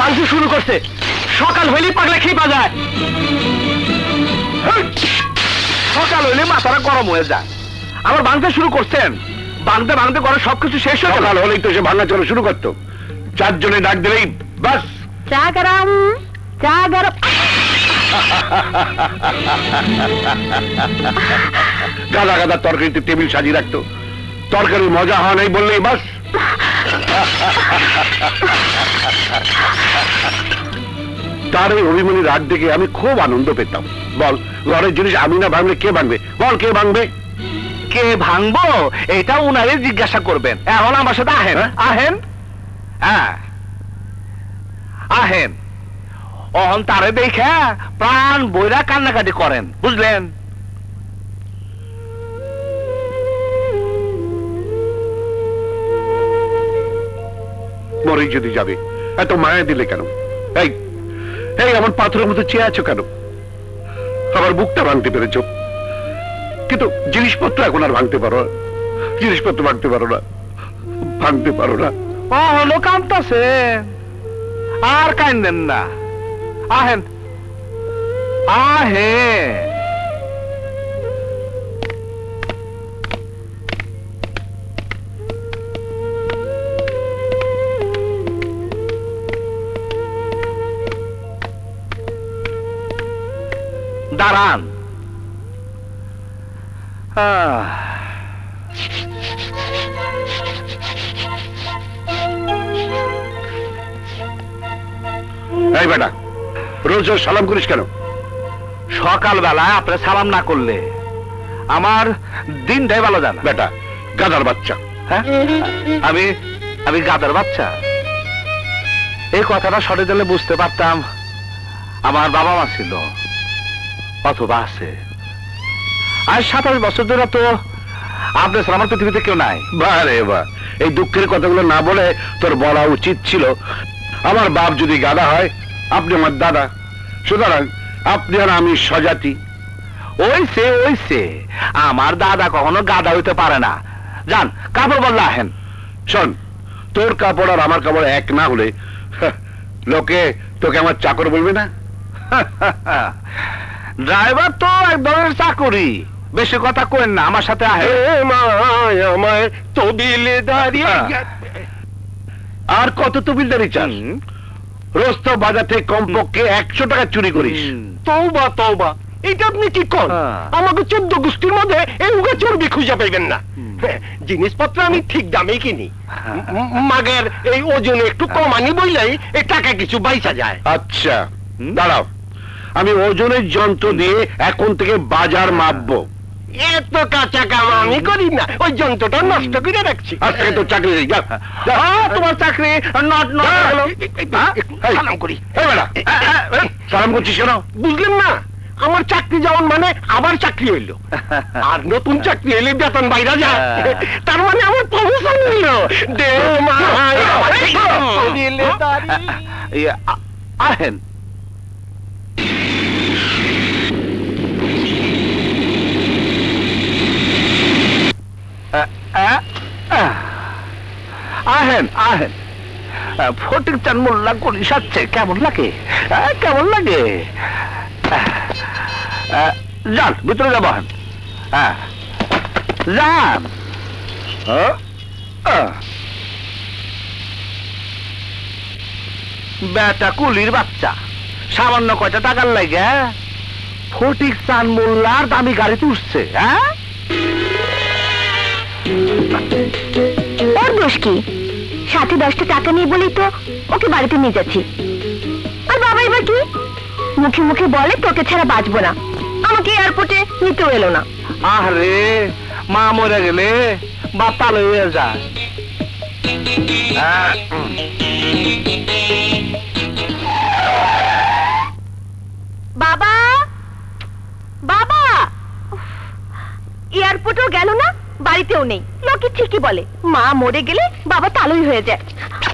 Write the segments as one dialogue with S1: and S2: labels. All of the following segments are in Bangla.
S1: ভাঙতে শুরু করছে। সকাল হইলে পাগলা খেপা যায়, সকাল হইলে মাথাটা গরম হয়ে যায়। আবার ভাঙতে শুরু করছেন, ভাঙতে ভাঙতে করে সবকিছু শেষ হয়ে গেল।
S2: সকাল হলেই তো সে ভাঙা চলা শুরু করতো, চারজনে ডাক দিলেই বাস।
S3: চা গরম, চা গরম।
S2: গাদা গাদা তরকারিতে টেবিল সাজিয়ে রাখতো, তরকারির মজা হয় নাই বললেই বাস। তার এই অভিমানী রাগ দেখে আমি খুব আনন্দ পেতাম। বল, ঘরের জিনিস আমি না ভাঙলে কে ভাঙবে? বল, কে ভাঙবে?
S1: কে ভাঙবো এটা উনারে জিজ্ঞাসা করবেন। এখন আমার সাথে আহেন। আহেন, হ্যাঁ আহেন। অহন তারে দেখে প্রাণ বইরা কান্নাকাটি করেন, বুঝলেন?
S2: মরে যদি যাবে এত মায়া দিলে কেন? এই এই আমার পাথরের মতো চেয়ে আছো কেন? আমার বুকটা ভাঙতে পেরেছ, কিন্তু জিনিসপত্র এখন আর ভাঙতে পারো না। জিনিসপত্র ভাঙতে পারো না, ভাঙতে পারো না।
S1: অহনো কাঁদতেছে, আর কান্দেন না। আহেন, আহেন। দাঁড়ান।
S2: এই বেটা, রোজ রোজ সালাম করিস কেন?
S1: সকালবেলায় আপনার সালাম না করলে আমার দিনটাই ভালো যায় না।
S2: বেটা গাদার বাচ্চা।
S1: হ্যাঁ, আমি আমি গাদার বাচ্চা? এই কথাটা সরে দিলে বুঝতে পারতাম আমার বাবা মা ছিল, অথবা আছে। আর 27 বছর ধরে তো আপনার ছাড়া আমার পৃথিবীতে কেউ নাই।
S2: বারে বা, এই দুঃখের কথাগুলো না বলে তোর বলা উচিত ছিল আমার বাপ যদি গাদা হয়, আপনি আমার দাদা, সুতরাং আপনি আর আমি স্বজাতি।
S1: ওইসে আমার দাদা কখনো গাদা হইতে পারে না। যান, কাপড় বদলা আহেন।
S2: শোন, তোর কাপড় আর আমার কাপড় এক না হলে লোকে তোকে আমার চাকর বলবে না?
S1: ড্রাইভার তো এক ধরনের চাকরি, বেশি কথা কইেন না, আমার সাথে আহেন।
S2: আমায় তবিলে দাঁড়িয়ে আর কত তবিলদারি চান? রোজ তো বাজার থেকে কমপক্ষে 100 টাকা চুরি করিস।
S4: তওবা তওবা, এটা আপনি কি করেন? আমাকে 14 গোষ্ঠীর মধ্যে এই উগা চর্বি খুঁজে পাইবেন না। জিনিসপত্র আমি ঠিক দামে কিনি, মাগের এই ওজনে একটু কম আনি বইলাই এই টাকা কিছু বাইসা যায়।
S2: আচ্ছা দাঁড়াও, আমি ওজনের যন্ত্র দিয়ে এখন থেকে বাজার মাপবো।
S4: এত কাঁচা কাম আমি করি না, ওই যন্ত্রটা নষ্ট করে রাখছি।
S2: আজকে তো চাকরি নেই, যা যা।
S1: তোমার চাকরি নট নট হলো।
S2: এই,
S4: সালাম করি।
S2: এই বেটা, সালাম করছিস কেন?
S4: বুঝলেন না, আমার চাকরি যাওয়ান মানে আবার চাকরি হইলো, আর নতুন চাকরি হইলে বেতন বাইরা যায়, তার মানে আমার প্রমোশন হইলো। দে মা দিলে দাঁড়ি।
S1: আহেন। আহেন আহেন। ফটিক চান মোল্লা গলি সাচ্ছে, কেমন লাগে? কেমন লাগে? যান, ভিতরে যাবো। আহেন, যান। বেটা কুলির বাচ্চা, সামান্য কয়টা টাকার লাগে ফটিক চান মোল্লার দামি গাড়িতে উঠছে। হ্যাঁ,
S3: ওর দোষ কি? সাথে 10টা টাকা নিয়ে বলেই তো ওকে বাড়িতে নিয়ে যাচ্ছি। আর বাবা এবার কি মুখে মুখে বলে তোকে ছাড়া বাঁচবো না, আমাকে এয়ারপোর্টে নিতেও এলো না।
S1: আরে মা মরে গেলে বাপ তালে হয়ে যায়।
S3: বাবা, বাবা, এয়ারপোর্টেও গেল না, বাড়িতেও নেই। লোকে ঠিকই বলে মা মরে গেলে বাবা তালুই হয়ে যায়।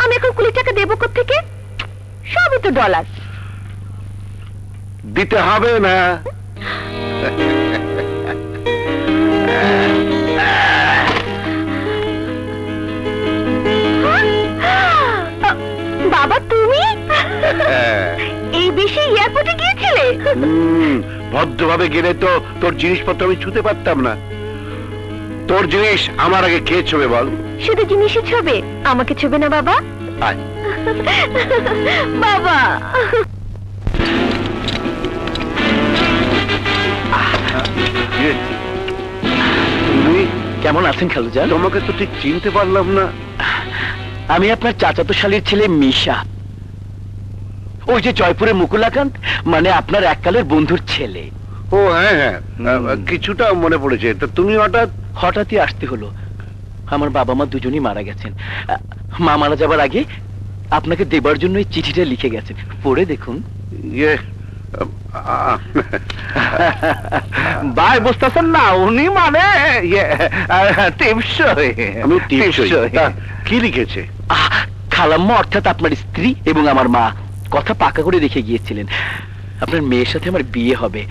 S3: আমি এখন কুলি টাকা দেবো কোত্থেকে? সবই তো ডলার।
S2: দিতে হবে না।
S3: বাবা তুমি? এই বেশি এয়ারপোর্টে গিয়েছিলে?
S2: ভদ্রভাবে গেলে তো তোর জিনিসপত্র আমি ছুতে পারতাম না। তোর জিনিস আমার আগে কে ছবে বল?
S3: শুধু জিনিসই ছবে, আমাকে ছবে না বাবা?
S2: আয়।
S3: বাবা
S2: ইয়ে, তুমি
S1: কেমন আছেন খালুজান?
S2: তোমাকে তো ঠিক চিনতে পারলাম না।
S1: আমি আপনার চাচাতো শালীর ছেলে মিশা, ওই যে জয়পুরের মুকুলাকান্ত, মানে আপনার এককালের বন্ধুর ছেলে।
S2: ও হ্যাঁ হ্যাঁ, কিছুটা মনে পড়েছে। তা তুমি
S1: হঠাৎই আসতে হলো, আমার বাবা মা দুজনেই মারা গেছেন। মা মারা যাবার আগে আপনাকে দেবার জন্য এই চিঠিটা লিখে গেছেন, পড়ে দেখুন।
S2: ইয়ে
S1: ভাই বুঝতেছেন না, উনি মানে টিপসই।
S2: আমি টিপসই। তা, কি লিখেছে?
S1: খালাম্মা অর্থাৎ আপনার স্ত্রী এবং আমার মা কথা পাকা করে রেখে গিয়েছিলেন, আপনার মেয়ের সাথে আমার বিয়ে হবে।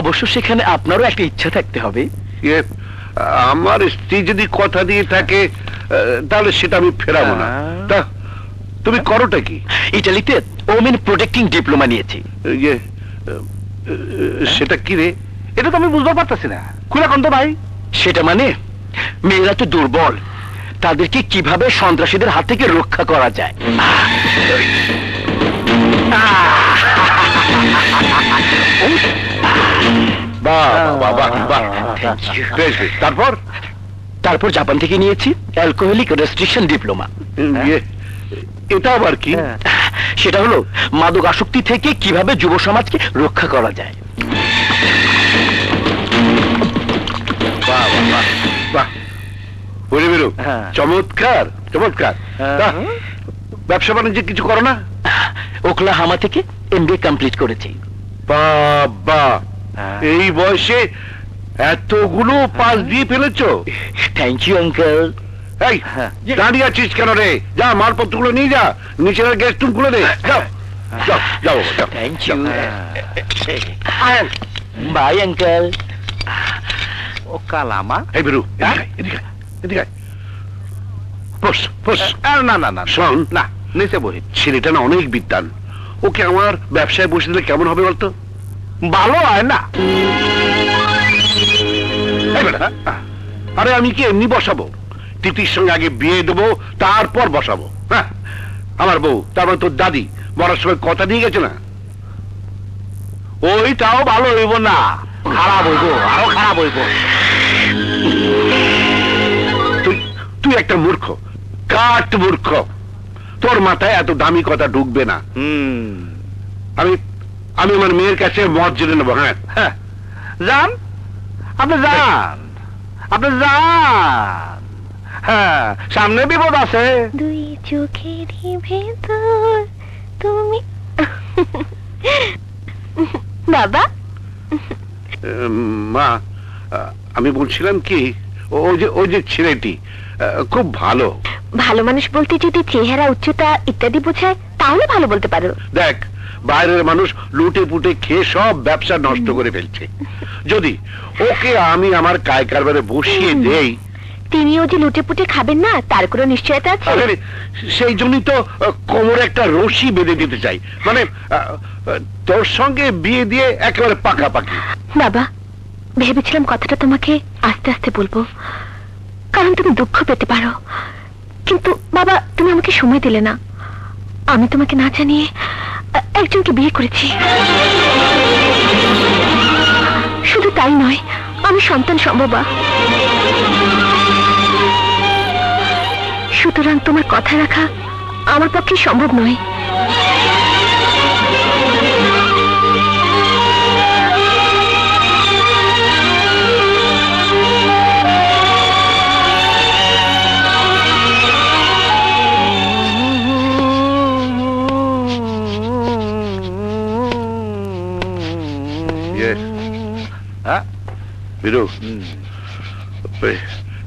S1: অবশ্য সেখানে আপনারও একটা ইচ্ছা থাকতে হবে।
S2: ইয়ে, আমার স্ত্রী যদি কথা দিয়ে থাকে তাহলে সেটা আমি ফেরাবো না। তা তুমি করোটা কি?
S1: ইটালিতে ওমেন প্রোটেক্টিং ডিপ্লোমা নিয়েছি।
S2: ইয়ে, সেটা কি রে?
S1: এটা তো আমি বুঝতে পারতেছি না, খুলে কোন তো ভাই। সেটা মানে মেয়েরা তো দুর্বল, তাদেরকে কিভাবে সন্ত্রাসীদের হাত থেকে রক্ষা করা যায়।
S2: বাহ বাহ বাহ বাহ, বেশ বেশ। তারপর?
S1: তারপর জাপান থেকে নিয়েছি অ্যালকোহলিক রেস্ট্রিকশন ডিপ্লোমা।
S2: ইয়ে, এটা আবার কি?
S1: সেটা হলো মাদক আসক্তি থেকে কিভাবে যুব সমাজকে রক্ষা করা যায়।
S2: বাহ বাহ বাহ বাহ, বলে বেরো।
S1: হ্যাঁ।
S2: চমৎকার চমৎকার। তা, ব্যবসা বাণিজ্য কিছু করো না?
S1: ওকলাহামা থেকে এমবিএ কমপ্লিট করেছি।
S2: বাবা, এই বয়সে এতগুলো পাস দিয়ে ফেলেছো?
S1: Thank you uncle.
S2: এই, দাঁড়িয়ে আছিস কেন রে? যা, মালপত্রগুলো নিয়ে যা, নিচের গেস্ট রুম খুলে দে। যাও যাও যাও বাবা, যাও।
S1: Thank you. Bye uncle. ও কালামা।
S2: এই বেরু, এদিকে আয়, এদিকে আয়, এদিকে আয়। বস বস।
S1: না না না
S2: শোন,
S1: না, নিচে বহি।
S2: ছেলেটা না অনেক বিদ্বান, ওকে আমার ব্যবসায় বসে দিলে কেমন হবে বলতো?
S1: ভালো হয় না।
S2: এই বেটা, আরে আমি কি এমনি বসাবো? তিতির সঙ্গে আগে বিয়ে দেবো, তারপর বসাবো। হ্যাঁ, আমার বউ, তারপর তোর দাদি মরার সময় কথা দিয়ে গেছে না?
S1: ওইটাও ভালো হইব না, খারাপ হইব, আরো খারাপ হইব।
S2: তুই তুই একটা মূর্খ, কাঠ মূর্খ। তোর মাথায় এত দামি কথা ঢুকবে না। আমি আমি আমার মেয়ের কাছে মত জেনে নেবো। হ্যাঁ
S1: হ্যাঁ, যান আপনি, যান আপনি, যান। হ্যাঁ, সামনে বিপদ আছে।
S3: দুই চোখেরই ভেতর তুমি। বাবা
S2: মা, আমি বলছিলাম কি, ওই যে ছেলেটি খুব ভালো।
S3: ভালো মানুষ বলতে যদি চেহারা, উচ্চতা ইত্যাদি বোঝায় তাহলে ভালো বলতে পারো।
S2: দেখ, বাইরের মানুষ লুটে পুটে খেয়ে সব ব্যবসা নষ্ট করে ফেলছে। যদি ওকে আমি আমার কায় কারবারে বসিয়ে দেই,
S3: তিনিও যে লুটে পুটে খাবেন না তার কোনো নিশ্চয়তা আছে?
S2: আরে, সেই জন্যই তো কোমরে একটা রশি বেঁধে দিতে চাই, মানে তোর সঙ্গে বিয়ে দিয়ে একেবারে পাকাপাকি।
S3: বাবা, ভেবেছিলাম কথাটা তোমাকে আস্তে আস্তে বলবো, কারণ তুমি দুঃখ পেতে পারো। কিন্তু বাবা, তুমি আমাকে সময় দিলে না। আমি তোমাকে না জানিয়ে একজনকে বিয়ে করেছি। শুধু তাই নয়, আমি সন্তান সম্ভবা। সুতরাং তোমার কথা রাখা আমার পক্ষে সম্ভব নয়।
S2: বিরু,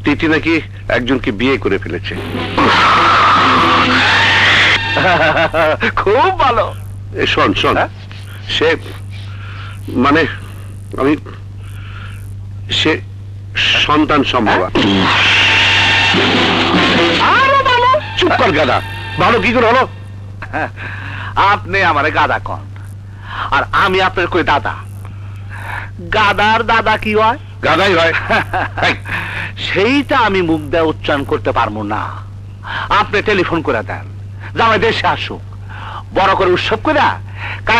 S2: তিথি নাকি একজনকে বিয়ে করে ফেলেছে।
S1: খুব ভালো।
S2: শোন শোন, সে মানে আমি সে সন্তান সম্ভবা।
S1: আরো ভালো।
S2: চুপ কর গাদা, ভালো কি করে হলো?
S1: আপনি আমারে গাদা কন, আর আমি আপনার কই দাদা। গাদার দাদা কি হয়?
S2: গাদাই হয়। এই,
S1: সেইটা আমি মুখ দিয়ে উচ্চারণ করতে পারবো না। আপনি টেলিফোন করে দেন, জামাই দেশে আসুক, বড় করে উৎসব করে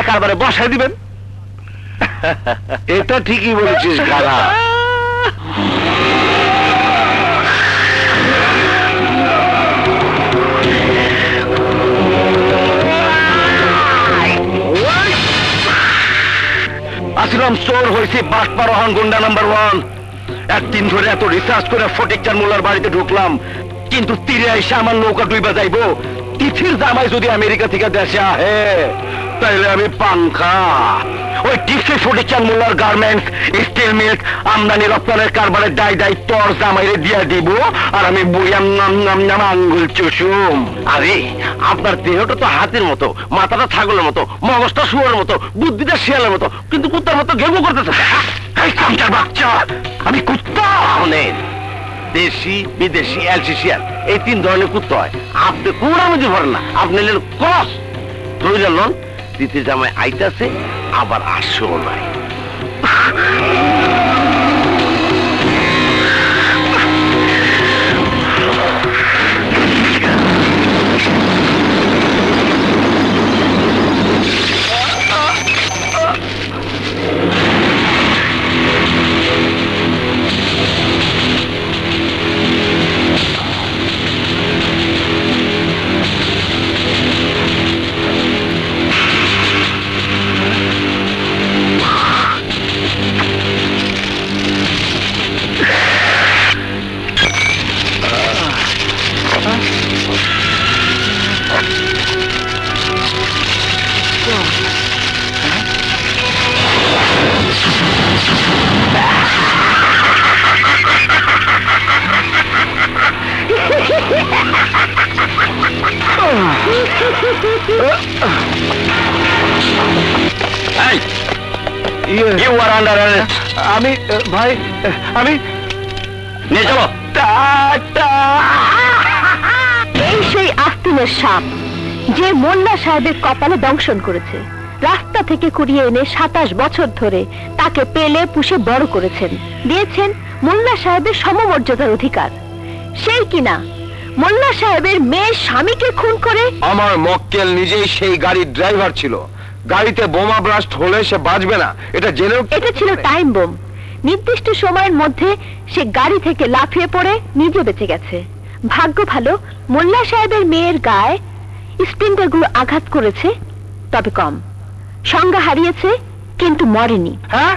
S1: কারবারে বসাই দিবেন।
S2: এটা ঠিকই বলেছিস গাদা।
S1: আসলাম চোর হয়েছে বাসপারোহন গুন্ডা নাম্বার 1। একদিন ধরে এত রিসার্চ করে ফটিকচাঁদ মোল্লার বাড়িতে ঢুকলাম, কিন্তু তীরে এসে আমার নৌকা ডুইবা যাইবো। তিথির জামাই যদি আমেরিকা থেকে দেশে আহে তাইলে আমি পাংখা। ওই টিপসে ফটিকচাঁদ মোল্লার গার্মেন্টস, স্টিল মিল্ক, আমদানি রপ্তানের কারবারের দায় তোর জামাইরে দিয়া দিব, আর আমি বুড়িয়াম নাম নাম নাম আঙ্গুল চুষুম। আরে আপনার দেহটা তো হাতির মতো, মাথাটা ছাগলের মতো, মগজটা শুয়োরের মতো, বুদ্ধিটা শিয়ালের মতো, কিন্তু কুত্তার মতো গেমও করতেছে। এই চামচার বাচ্চা, আমি কুত্তা। শোনেন, দেশি বিদেশি অ্যালসেশিয়ান এই 3 ধরনের কুত্তা হয়। আপনি কোনটা মধ্যে ভরেন না, আপনি নিলেন ক্রস। ধরে জানলেন তিথির জামাই আইতাছে, আবার আসছেও নাই। আমি ভাই, আমি নিয়ে চলো।
S3: এই সেই আস্তিনের সাপ যে মোল্লা সাহেবের কপালে দংশন করেছে। রাস্তা থেকে কুড়িয়ে এনে 27 বছর ধরে তাকে পেলে পুষে বড় করেছেন, দিয়েছেন মোল্লা সাহেবের সমমর্যাদার অধিকার। সেই কিনা মোল্লা সাহেবের মেয়ের স্বামীকে খুন করে।
S1: আমার মক্কেল নিজেই সেই গাড়ির ড্রাইভার ছিল। গাড়িতে বোমা ব্লাস্ট হলে সে বাঁচবে না, এটা জেনেও।
S3: এটা ছিল টাইম বোম। নির্দিষ্ট সময়ের মধ্যে সে গাড়ি থেকে লাফিয়ে পড়ে নিজে বেঁচে গেছে। ভাগ্য ভালো, মোল্লা সাহেবের মেয়ের গায়ে স্প্লিন্টারগুলো আঘাত করেছে, তবে কম। সংজ্ঞা হারিয়েছে কিন্তু মরেনি।
S1: হ্যাঁ,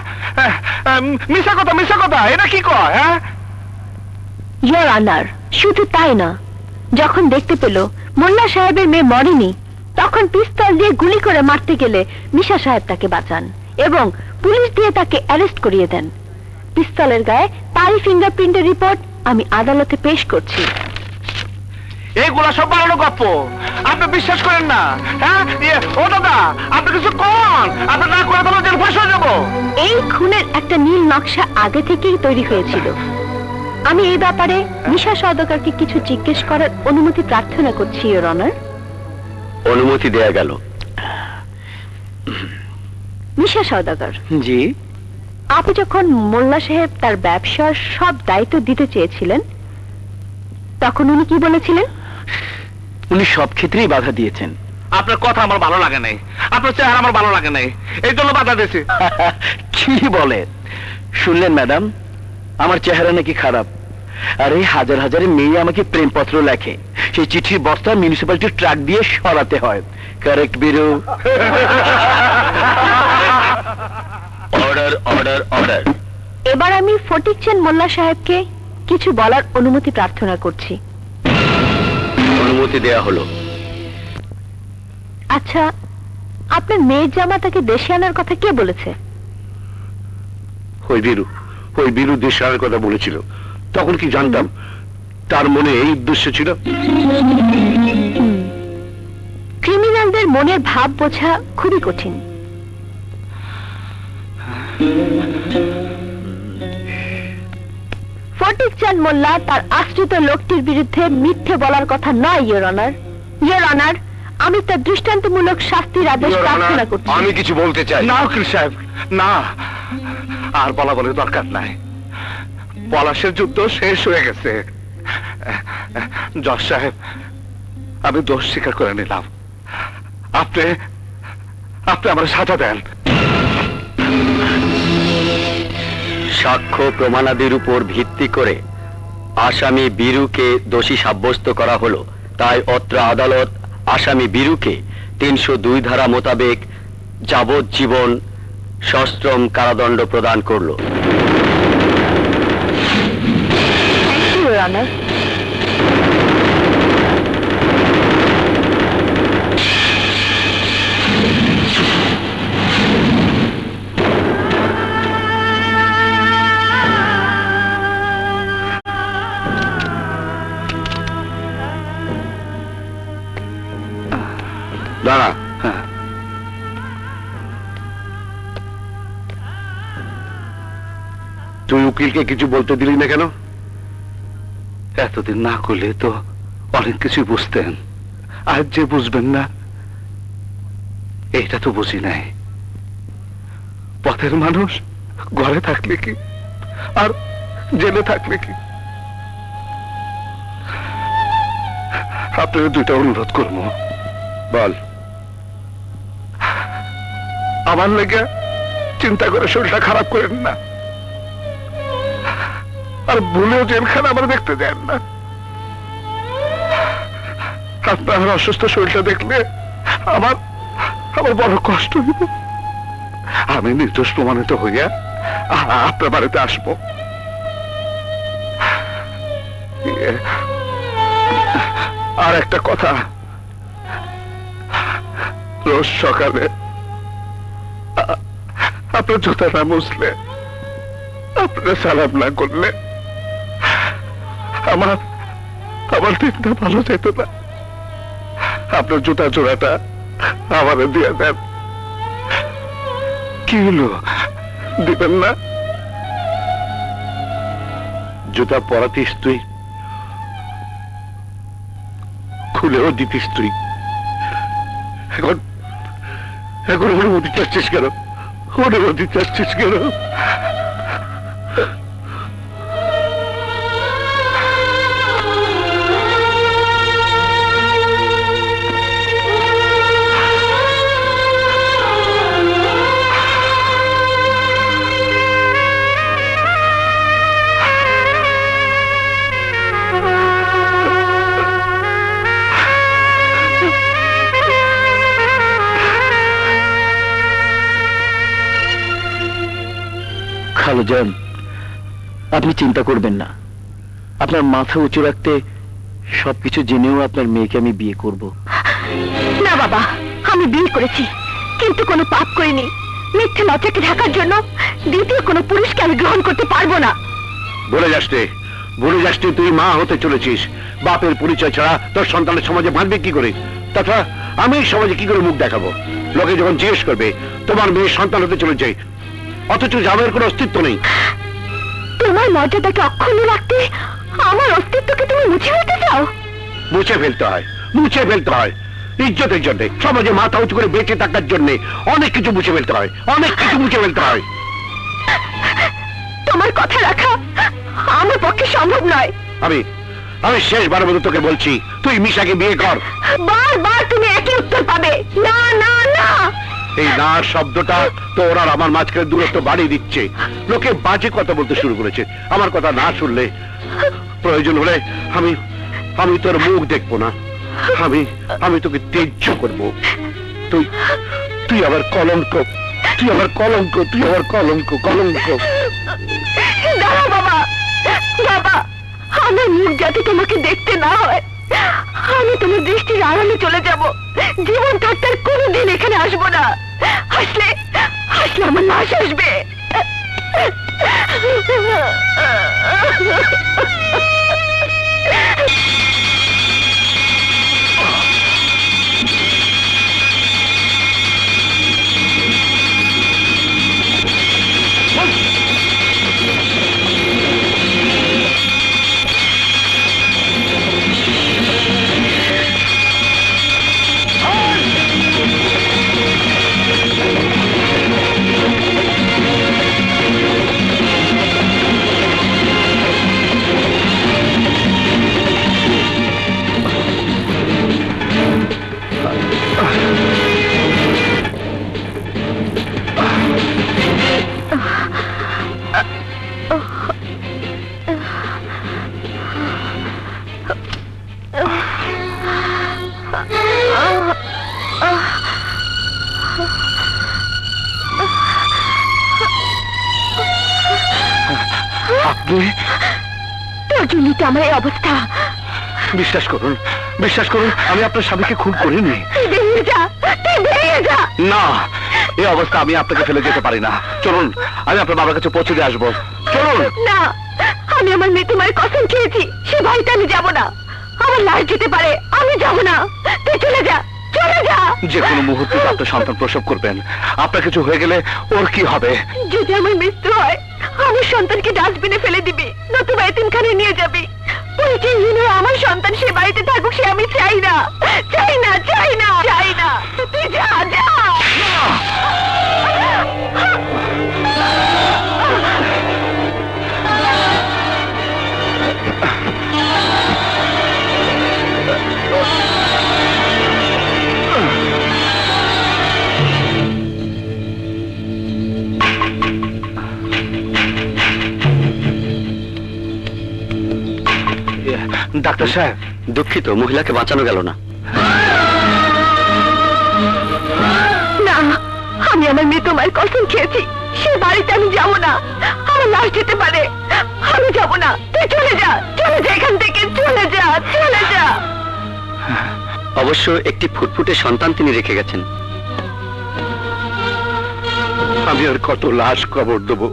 S1: মিশা কথা, এটা কি কয়? হ্যাঁ,
S3: ইয়োর অনার, শুধু তাই না, যখন দেখতে পেল মোল্লা সাহেবের মেয়ে মরেনি, তখন পিস্তল দিয়ে গুলি করে মারতে গেলে মিশা সাহেব তাকে বাঁচান এবং পুলিশ দিয়ে তাকে অ্যারেস্ট করিয়ে দেন। পিস্তলের গায়ে তারই ফিঙ্গারপ্রিন্টের রিপোর্ট আমি আদালতে পেশ করছি।
S1: এইগুলা সব বানানো গপ্প, আপনি বিশ্বাস করেন না? হ্যাঁ, ও দাদা, আপনি কিছু কোন, আপনি না করে তাহলে জেল ফাঁস হয়ে যাবো।
S3: এই খুনের একটা নীল নকশা আগে থেকেই তৈরি হয়েছিল। আমি এই ব্যাপারে মিশা সওদাগরকে কিছু জিজ্ঞেস করার অনুমতি প্রার্থনা করছি, ইয়োর অনার।
S1: অনুমতি দেয়া গেল।
S3: মিশা সওদাগর,
S1: জি।
S3: আপনি যখন মোল্লা সাহেব তার ব্যবসার সব দায়িত্ব দিতে চেয়েছিলেন, তখন উনি কি বলেছিলেন?
S1: উনি সব ক্ষেত্রেই বাধা দিয়েছেন। আপনার কথা আমার ভালো লাগে নাই, আপনার চেহারা আমার ভালো লাগে নাই, এই জন্য বাধা দিয়েছে। কি বলে শুনলেন ম্যাডাম? আমার চেহারা নাকি খারাপ? আরে হাজার হাজার মেয়ে আমাকে প্রেমপত্র লেখে, সেই চিঠির বস্তা মিউনিসিপ্যালিটির ট্রাক দিয়ে সরাতে হয়। Correct Biru? Order, order, order.
S3: এবার আমি ফটিকচাঁদ মোল্লা সাহেবকে কিছু বলার অনুমতি প্রার্থনা করছি।
S1: অনুমতি দেয়া হলো।
S3: আচ্ছা, আপনার মেয়ের জামা তাকে দেশে আনার কথা কে বলেছে?
S2: ওই বীরু দেশে আনার কথা বলেছিল। তখন কি জানতাম তার মনে এই উদ্দেশ্য ছিল?
S3: ক্রিমিনালদের মনের ভাব বোঝা খুবই কঠিন। ফটিকচাঁদ মোল্লা তার আশ্রিত লোকটির বিরুদ্ধে মিথ্যে বলার কথা নয়, ইয়োর অনার। ইয়োর অনার, আমি তার দৃষ্টান্তমূলক শাস্তির আদেশ প্রার্থনা করছি।
S4: আমি কিছু বলতে চাই।
S1: না উকিল সাহেব, না, আর বলা বলে দরকার নাই। পলাশের যুদ্ধ শেষ হয়ে গেছে। জজ সাহেব, আমি দোষ স্বীকার করে নিলাম। আপনি আপনি আমার সাজা দেন।
S5: সাক্ষ্য প্রমাণাদির উপর ভিত্তি করে আসামি বীরুকে দোষী সাব্যস্ত করা হলো, তাই অত্র আদালত আসামি বীরুকে 302 ধারা মোতাবেক যাবজ্জীবন সশ্রম কারাদণ্ড প্রদান করলো।
S2: দাঁড়া,
S1: হ্যাঁ,
S2: তুই উকিলকে কিছু বলতে দিলি না কেন?
S1: এতদিন না করলে তো অনেক কিছুই বুঝতেন, আজ যে বুঝবেন না এইটা তো বুঝি নাই। পথের মানুষ ঘরে থাকলে কি আর জেলে থাকলে কি। আপনার দুইটা অনুরোধ করবো।
S2: বল।
S1: আমার লেগে চিন্তা করে শরীরটা খারাপ করেন না, আর ভুলেও জেলখানা আমার দেখতে দেন না। আপনার অসুস্থ শরীরটা দেখলে আমার আমার বড় কষ্ট হইব। আমি নির্দোষ প্রমাণিত হইয়া আপনার বাড়িতে আসবো। আর একটা কথা, রোজ সকালে আপনার জুতা না মুছলে, আপনার সালাম না করলে আমার আমার দিনটা ভালো যেত না। আপনার জুতা জোড়াটা আমারে দিয়ে দেন। কি হলো, দিবেন না?
S2: জুতা পরাতিস তুই, খুলেও দিতিস তুই, এখন এখন অনুমতি চাচ্ছিস কেন? অনুমতি চাচ্ছিস কেন?
S5: খালুজান, আপনি চিন্তা করবেন না। আপনার মাথা উঁচু রাখতে সবকিছু জেনেও আপনার মেয়েকে আমি বিয়ে করব।
S3: না বাবা, আমি বিয়ে করেছি, কিন্তু কোনো পাপ করিনি। মিথ্যে লজ্জাকে ঢাকার জন্য দ্বিতীয় কোনো পুরুষকে আমি গ্রহণ করতে পারবো না।
S2: ভুলে যাস রে, ভুলে যাস রে, তুই মা হতে চলেছিস। বাপের পরিচয় ছাড়া তোর সন্তানের সমাজে বাঁধবে কি করে? তাছাড়া আমি সমাজে কি করে মুখ দেখাবো? লোকে যখন জিজ্ঞেস করবে তোমার মেয়ে সন্তান হতে চলেছে, অথচ জামাইয়ের কোনো অস্তিত্ব নেই।
S3: তোমার মর্যাদাকে অক্ষুণ্ণ রাখতে আমার অস্তিত্বকে তুমি মুছে ফেলতে চাও?
S2: মুছে ফেলতে হয়, মুছে ফেলতে হয়। ইজ্জতের জন্য, সমাজে মাথা উঁচু করে বেঁচে থাকার জন্য অনেক কিছু মুছে ফেলতে হয়, অনেক কিছু মুছে ফেলতে হয়।
S3: তোমার কথা রাখা আমার পক্ষে সম্ভব নয়।
S2: আমি আমি শেষবারের মতো তোকে বলছি, তুই মিশাকে বিয়ে কর।
S3: বারবার তুমি একই উত্তর পাবে, না না না।
S2: এই না শব্দটা তো ওরা আমার মাঝখানে দূরত্ব বাড়িয়ে দিচ্ছে। লোকে বাজে কথা বলতে শুরু করেছে। আমার কথা না শুনলে, প্রয়োজন হলে আমি আমি তোর মুখ দেখবো না, আমি আমি তোকে ত্যায্য করবো। তুই তুই আবার কলঙ্ক, তুই আবার কলঙ্ক, তুই আবার কলঙ্ক, কলঙ্ক।
S3: দাঁড়াও বাবা, বাবা, আমার মুখ যাতে তোমাকে দেখতে না হয়, আমি তোমার দৃষ্টির আড়ালে চলে যাব। জীবন থাকতে আর কোনোদিন এখানে আসবো না। আসলে আসলে আমার নাশ আসবে।
S1: আপনি
S3: তোর জন্যই তো আমার এই অবস্থা।
S1: বিশ্বাস করুন, বিশ্বাস করুন, আমি আপনার স্বামীকে খুন করিনি।
S3: তুই বেরিয়ে যা, তুই বেরিয়ে যা।
S1: না, এই অবস্থা আমি আপনাকে ফেলে যেতে পারি না। চলুন, আমি আপনার বাবার কাছে পৌঁছে দিয়ে আসবো। চলুন।
S3: না, আমি আমার মৃত্যু মায়ের কসম খেয়েছি, সে বাড়িতে আমি যাব না। আমার লাশ যেতে পারে, আমি যাব না। তুই চলে যা, চলে যা।
S1: যে কোনো মুহূর্তে তো আপনার সন্তান প্রসব করবেন, আপনার কিছু হয়ে গেলে ওর কি হবে?
S3: যদি আমার মৃত্যু হয়, আমার সন্তানকে ডাস্টবিনে ফেলে দিবি, নতুবা এতিমখানায় নিয়ে যাবি। পরিচয়হীন হয়ে আমার সন্তান সে বাড়িতে থাকুক, সে আমি চাই না, চাই না, চাই না, চাই না। তুই যা, যা।
S1: ডাক্তার সাহেব,
S5: দুঃখিত, মহিলাকে বাঁচানো গেল না।
S3: না, আমি আমার মৃত মায়ের কসম খেয়েছি, সে বাড়িতে আমি যাব না। আমার লাশ যেতে পারে, আমি যাব না। তুই চলে যা, চলে যা এখান থেকে, চলে যা, চলে যা।
S5: অবশ্য একটি ফুটফুটে সন্তান তিনি রেখে গেছেন।
S2: আমি আর কত লাশ কবর দেবো?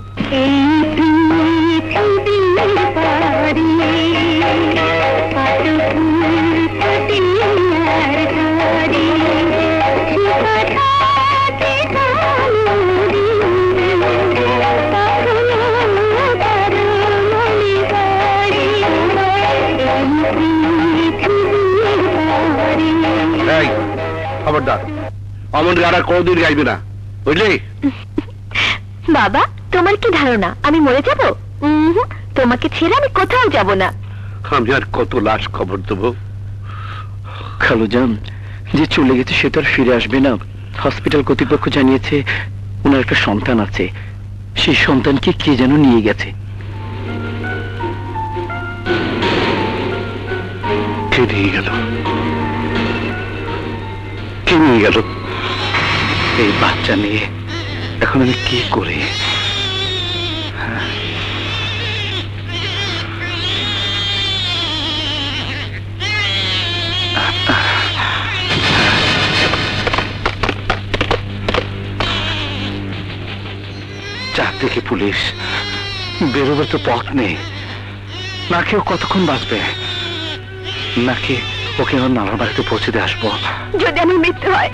S2: এই, খবরদার, অমন গান আর কোনদিন গাইবে না, বুঝলি?
S3: বাবা, তোমার কি ধারণা আমি মরে যাব? তোমাকে ছেড়ে আমি কোথাও যাব না।
S2: আমি আর কত লাশ খবর দেবো?
S6: খালুজান, যে চলে গেছে সে তো আর ফিরে আসবে না। হসপিটাল কর্তৃপক্ষ জানিয়েছে ওনার একটা সন্তান আছে, সেই সন্তানকে কে যেন নিয়ে গেছে।
S2: কে নিয়ে গেল? কে নিয়ে গেল?
S1: এই বাচ্চা নিয়ে এখন আমি কি করি? চারদিকে পুলিশ, বেরোবে তো পথ নেই। না কেউ কতক্ষণ বাঁচবে, নাকি ওকে আমার নানার বাড়িতে পৌঁছে দিয়ে আসবো।
S3: যদি আমার মৃত্যু হয়,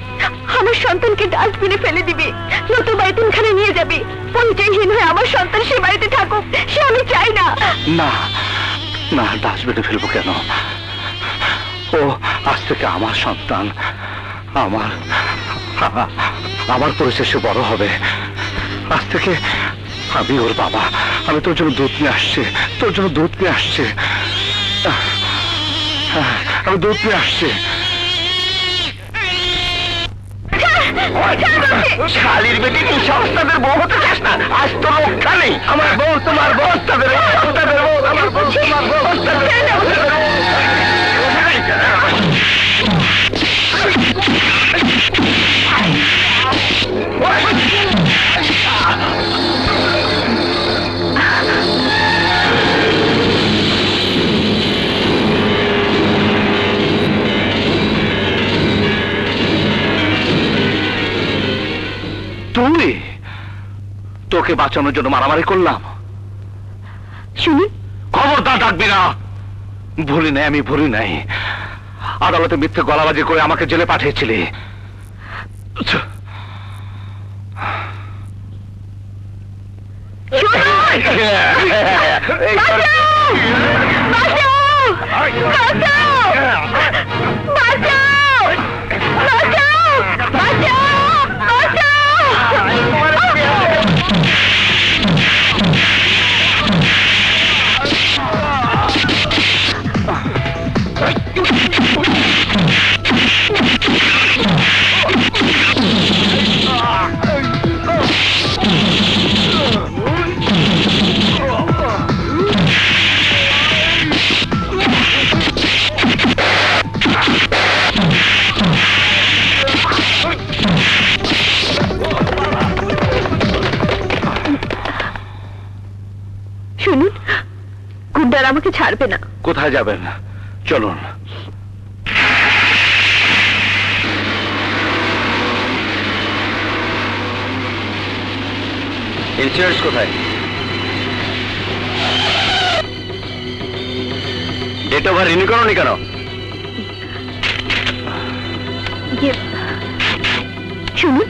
S3: আমার সন্তানকে ডাস্টবিনে ফেলে দিবি, নতুবা এতিমখানায় নিয়ে যাবি। পরিচয়হীন হয়ে আমার সন্তান সে বাড়িতে থাকুক, সে আমি চাই না।
S1: না না, ডাস্টবিনে ফেলবো কেন? ও আজ থেকে আমার সন্তান, আমার আমার পরিচয় সে বড় হবে। আজ থেকে আমি ওর বাবা। আমি তোর জন্য দুধ নিয়ে আসছি, তোর জন্য দুধ নিয়ে আসছি, আমি দুধ নিয়ে আসছি।
S4: শালির বেটি, তুই সংস্থাদের বউ হতে চাস না? আজ তো রক্ষা নেই। আমার বউ তোমার বউ, ওস্তাদের বউ, ওস্তাদের বউ, আমার বউ তোমার বউ, ওস্তাদের বউ।
S1: তুই, তোকে বাঁচানোর জন্য মারামারি করলাম?
S3: শুনি,
S1: খবরদার ডাকবি না। ভুলি নাই, আমি ভুলি নাই। আদালতে মিথ্যে গলাবাজি করে আমাকে জেলে পাঠিয়েছিলি।
S3: জমিদার আমাকে ছাড়বে না।
S1: কোথায় যাবেন? চলুন।
S5: ইন্স্যুরেন্স কোথায়? ডেট ওভার রিনিউ করোনি কেন?
S3: শুনুন,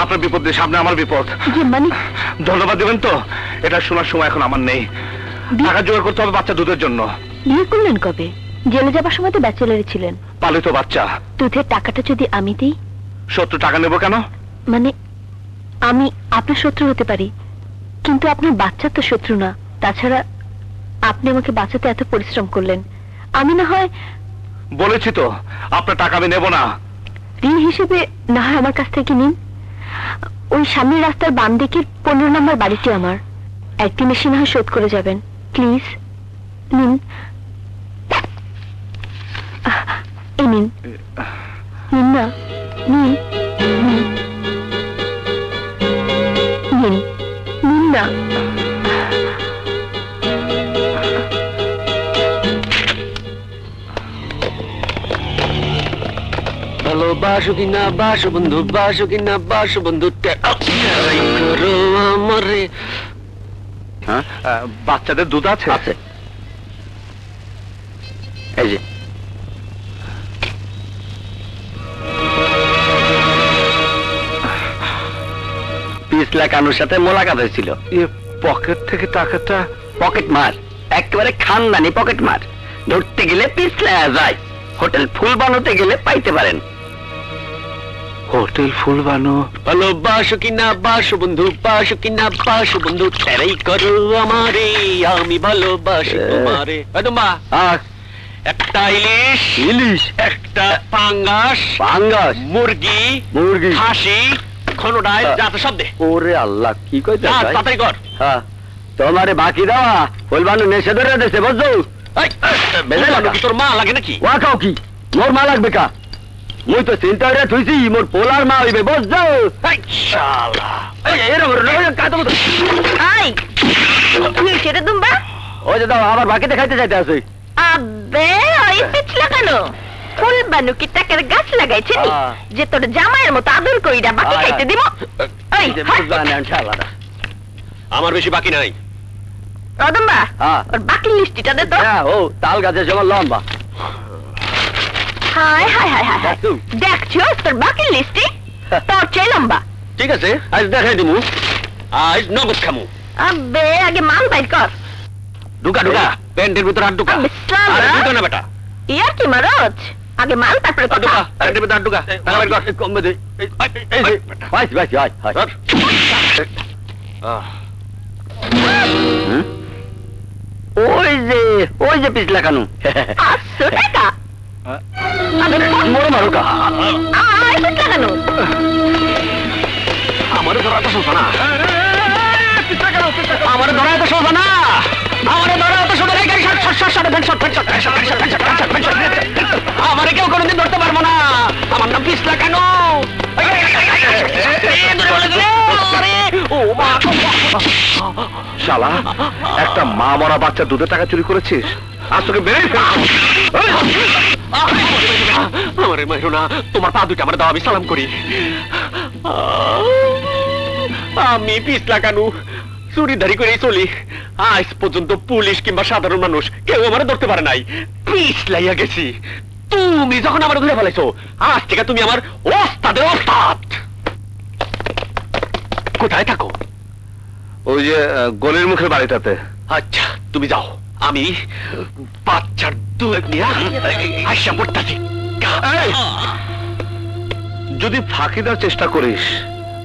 S1: আপনার বিপদ দিয়ে সামনে আমার বিপদ।
S3: মানে
S1: ধন্যবাদ দেবেন তো, এটা শোনার সময় এখন আমার নেই। টাকা জোগাড় করতে হবে বাচ্চা দুধের জন্য।
S3: বিয়ে করলেন কবে? জেলে যাবার সময় তো ব্যাচেলারই ছিলেন।
S1: পালিত বাচ্চা।
S3: দুধের টাকাটা যদি আমি দিই?
S1: 70 টাকা নেবো কেন?
S3: মানে আমি আপনার শত্রু হতে পারি, কিন্তু আপনার বাচ্চা তো শত্রু না। তাছাড়া আপনি আমাকে বাঁচাতে এত পরিশ্রম করলেন, আমি না হয়।
S1: বলেছি তো আপনার টাকা আমি নেব না।
S3: ঋণ হিসেবে না হয় আমার কাছ থেকে নিন। ওই সামনের রাস্তার বাম দিকের 15 নম্বর বাড়িটি আমার। একদিন এসে না হয় শোধ করে যাবেন, প্লিজ। নিন, এই নিন। নিন না, নিন নিন নিন নিন না।
S5: ভালোবাসো কিনা বাসো বন্ধু, বাসো কিনা বাসো বন্ধু, করো আমারে। হ্যাঁ,
S1: বাচ্চাদের দুধ আছে?
S5: আছে। এই যে পিছলা কানুর সাথে মোলাকাত হয়েছিল।
S1: পকেট থেকে টাকাটা?
S5: পকেট মার, একেবারে খানদানি পকেট মার। ধরতে গেলে পিছলা যায়, হোটেল ফুল বানাতে গেলে পাইতে পারেন।
S1: হোটেল ফুল বানো।
S5: ভালোবাসো কিনা বাসো বন্ধু, বাসো কিনা বাসো বন্ধু, তেরাই করো আমারে, আমি ভালোবাসি তোমারে। মা, একটা ইলিশ, ইলিশ, একটা পাঙ্গাস, পাঙ্গাস, মুরগি, মুরগি, খাসি, খনোডাই, যাতে সব দে। ওরে আল্লাহ, কি কইতে চাই? তাড়াতাড়ি কর। হ্যাঁ, তোমারে বাকি দেওয়া ফুলবানু নেশে ধরে দেছে, বুঝছো? তোর মা লাগে নাকি? ওয়া খাও কি, মোর মা লাগবে কা? মুই তো চিন্তা করে থুইছি মোর পোলার মা হইবে, বুঝছো? শালা
S3: সেটা দুম্বা,
S5: ওই যে দাও, আমার বাকি দেখাইতে চাইতে আছে।
S3: আবে ওই পিছলা কেন? ফুল বানু কি টাকার গাছ লাগাইছে নি যে তোর জামাইয়ের মতো আদর কইরা বাকি খাইতে দিব? ওই
S5: আমার বেশি বাকি নাই।
S3: রদম্বা, ওর বাকি লিস্টিটা দে তো।
S5: ও তাল গাছের যেমন লম্বা।
S3: হায় হায় হায় হায়, দেখছো তোর বাকি লিস্টি তোর চেয়ে লম্বা।
S5: ঠিক আছে, আজ দেখাই দিমু, আজ নগদ খামু।
S3: আবে আগে মাল বাইর কর।
S5: ঢুকা ঢুকা, প্যান্টের ভিতর হাত ঢুকা। আরে ঢুকা না বেটা,
S3: ইয়ার কি মারোজ? আগে মাল তারপরে কথা।
S5: ঢুকা, প্যান্টের ভিতর হাত ঢুকা। টাকা বের কর, কমবে দে। এই যে ভাই ভাই ভাই ভাই। ওই যে পিছলা কানু।
S3: 500 টাকা?
S5: মোর মারুকা।
S3: আয় পিছলা কেন?
S5: আমারে ধরা তো সোজা না, আমারে ধরা তো সোজা না, আমারে ধরা তো সোজা নাই। আমারে কেউ কোনোদিন ধরতে পারবো না, আমার নাম পিছলা কেন?
S1: শালা, একটা মা মরা বাচ্চা দুধের টাকা চুরি করেছিস, আজ তোকে বেড়ে
S5: আমারে মাইরো না, তোমার পা দুইটা আমার দাও, আমি সালাম করি। আমি পিছলা কানু চুরিদারি করেই চলি, আজ পর্যন্ত পুলিশ কিংবা সাধারণ মানুষ কেউ আমারে ধরতে পারে নাই। পিছলাইয়া গেছি, তুমি যখন আমার ধরে ফেলাইছো, আজ থেকে তুমি আমার ওস্তাদের ওস্তাদ। কোথায় থাকো?
S1: ওই যে গলির মুখের বাড়িটাতে।
S5: আচ্ছা তুমি যাও, আমি বাচ্চার দুধ নিয়ে আশা পড়তাছি।
S1: যদি ফাঁকি দেওয়ার চেষ্টা করিস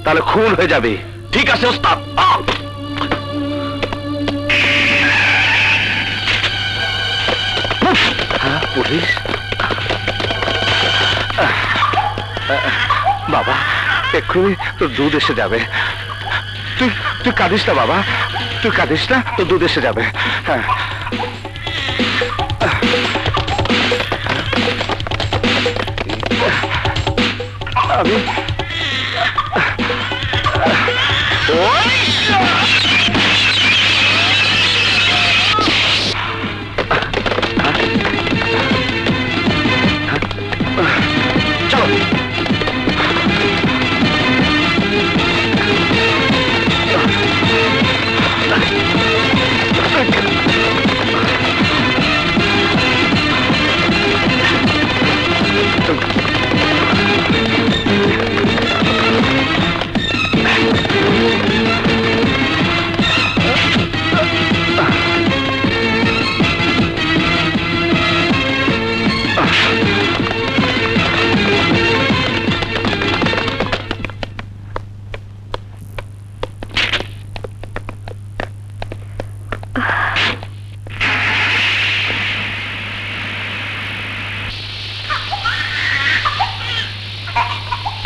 S1: তাহলে খুন হয়ে যাবে।
S5: ঠিক আছে ওস্তাদ।
S1: পুলিশ? বাবা, এক্ষুনি তোর দুধ এসে যাবে। তুই তুই কাঁদিস না বাবা, তুই কাঁদিস না, তোর দুধ এসে যাবে। হ্যাঁ, আমি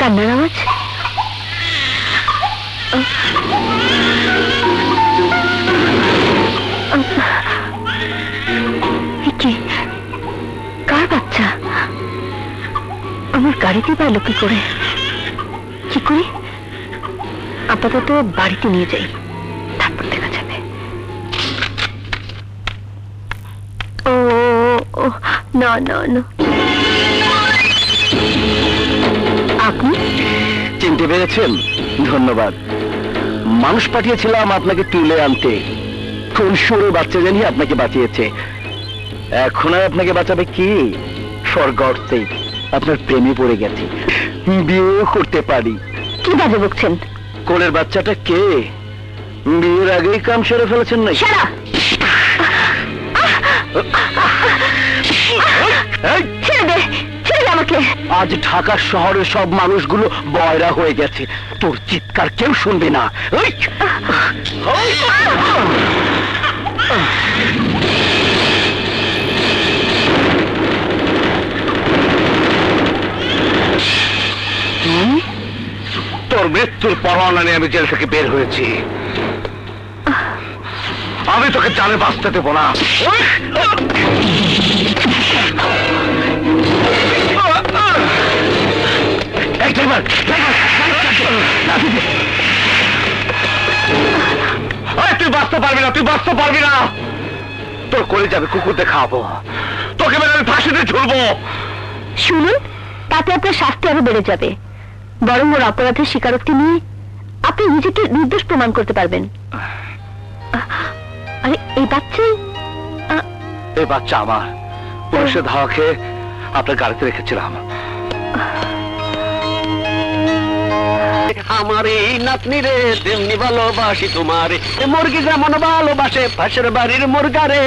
S3: কান্নার আওয়াজ। কি কার বাচ্চা? আমার গাড়িতে পাইল কি করে? কি করি? আপাতত বাড়িতে নিয়ে যাই, তারপর দেখা যাবে। ও না না না, আপনি
S6: চিনতে পেরেছেন? ধন্যবাদ। মানুষ পাঠিয়েছিলাম আপনাকে তুলে আনতে। কোন সুরে বাচ্চা জানি আপনাকে বাঁচিয়েছে। এখন আর আপনাকে বাঁচাবে কি? ফর গড সেক, আপনার প্রেমে পড়ে গেছে, বিয়েও করতে পারি।
S3: কি বাজে বকছেন?
S6: কোলের বাচ্চাটা কে? বিয়ের আগেই কাম সেরে ফেলেছেন না?
S3: সারা ছেড়ে দে, ছেড়ে দে আমাকে।
S6: আজ ঢাকা শহরের সব মানুষগুলো বয়রা হয়ে গেছে, তোর চিৎকার কেউ শুনবে না। এই!
S1: তোর মৃত্যুর পরোয়ানা নিয়ে আমি জেল থেকে বের হয়েছি। আমি তোকে জানে বাঁচতে দেবো না। তুই বাঁচতে পারবি না, তুই বাঁচতে পারবি না। তোর করে যাবে কুকুর দেখাবো, তোকে মেরে আমি ফাঁসিতে ঝুলবো।
S3: শুনুন, তাতে আপনার শাস্তি আরো বেড়ে যাবে। বরং ওর অপরাধের স্বীকারোক্তি নিয়ে আপনি নিজেকে নির্দোষ প্রমাণ করতে পারবেন। আরে এই বাচ্চাই?
S1: এই বাচ্চা আমার। পুলিশের ধাওয়া খেয়ে আপনার গাড়িতে রেখেছিলাম।
S5: আমার এই নাতনি রে তেমনি ভালোবাসি তোমারে, মুরগি যেমন ভালোবাসে পাশের বাড়ির মুরগারে।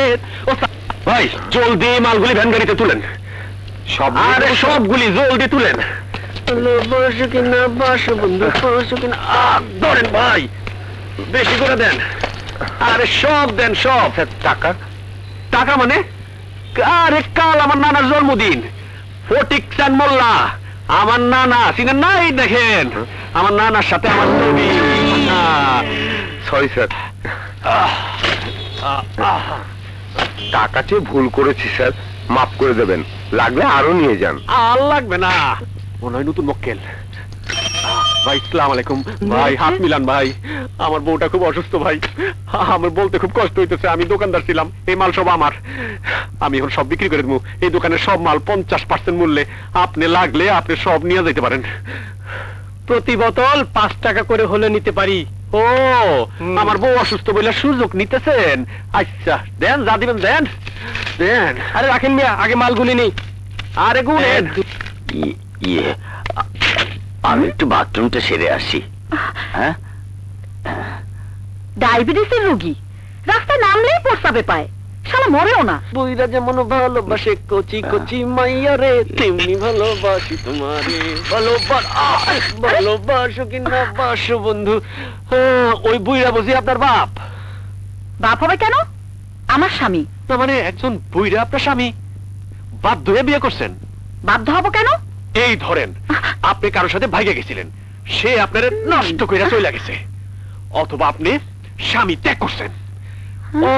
S4: ভাই জলদি মালগুলি ভ্যান গাড়িতে তুলেন। আরে সবগুলি জলদি তুলেন।
S5: ভালোবাসো কিনা বাসো বন্ধু, বাসো কিনা। ধরেন ভাই, বেশি করে দেন। আরে সব দেন, সব।
S1: টাকা?
S5: টাকা মানে? আরে কাল আমার নানার জন্মদিন, ফটিক চান মোল্লা আমার নানা, চিনেন না? এই দেখেন আমার নানার সাথে আমার নবী।
S1: সরি স্যার, টাকা চেয়ে ভুল করেছি স্যার, মাফ করে দেবেন। লাগলে আরো নিয়ে যান।
S5: আর লাগবে না।
S4: মনে হয় নতুন মক্কেল। ভাই আসসালামু আলাইকুম। ভাই হাত মিলান ভাই, আমার বউটা খুব অসুস্থ ভাই, আমার বলতে খুব কষ্ট হইতেছে। আমি দোকানদার ছিলাম, এই মাল সব আমার। আমি এখন সব বিক্রি করে দেবো। এই দোকানের সব মাল 50% মূল্যে। আপনি লাগলে আপনি সব নিয়ে যেতে পারেন। প্রতি বোতল 5 টাকা করে হলে নিতে পারি। ও আমার বউ অসুস্থ বলে সুযোগ নিতেছেন? আচ্ছা দেন, যা দিবেন দেন দেন। আরে রাখেন মিয়া, আগে মালগুলি নেই। আরে গুনেন।
S6: ইয়ে, আমি একটু বাথরুমটা সেরে আসি। হ্যাঁ,
S3: ডায়াবেটিসের রোগী রাস্তায় নামলেই প্রস্রাবে পায়, শালা মরেও না।
S5: বইরা যেমন ভালোবাসে কচি কচি মাইয়া রে, তেমনি ভালোবাসি তোমারে। ভালোবাসো কিনা বাসো বন্ধু। ওই বুইরা বুঝি আপনার বাপ?
S3: বাপ হবে কেন? আমার স্বামী।
S4: না মানে একজন বুইরা আপনার স্বামী? বাধ্য হয়ে বিয়ে করছেন?
S3: বাধ্য হব কেন?
S4: এই ধরেন আপনি কারোর সাথে ভাইগে গেছিলেন, সে আপনার নষ্ট কইরা চলে গেছে। অথবা আপনি স্বামী ত্যাগ করছেন,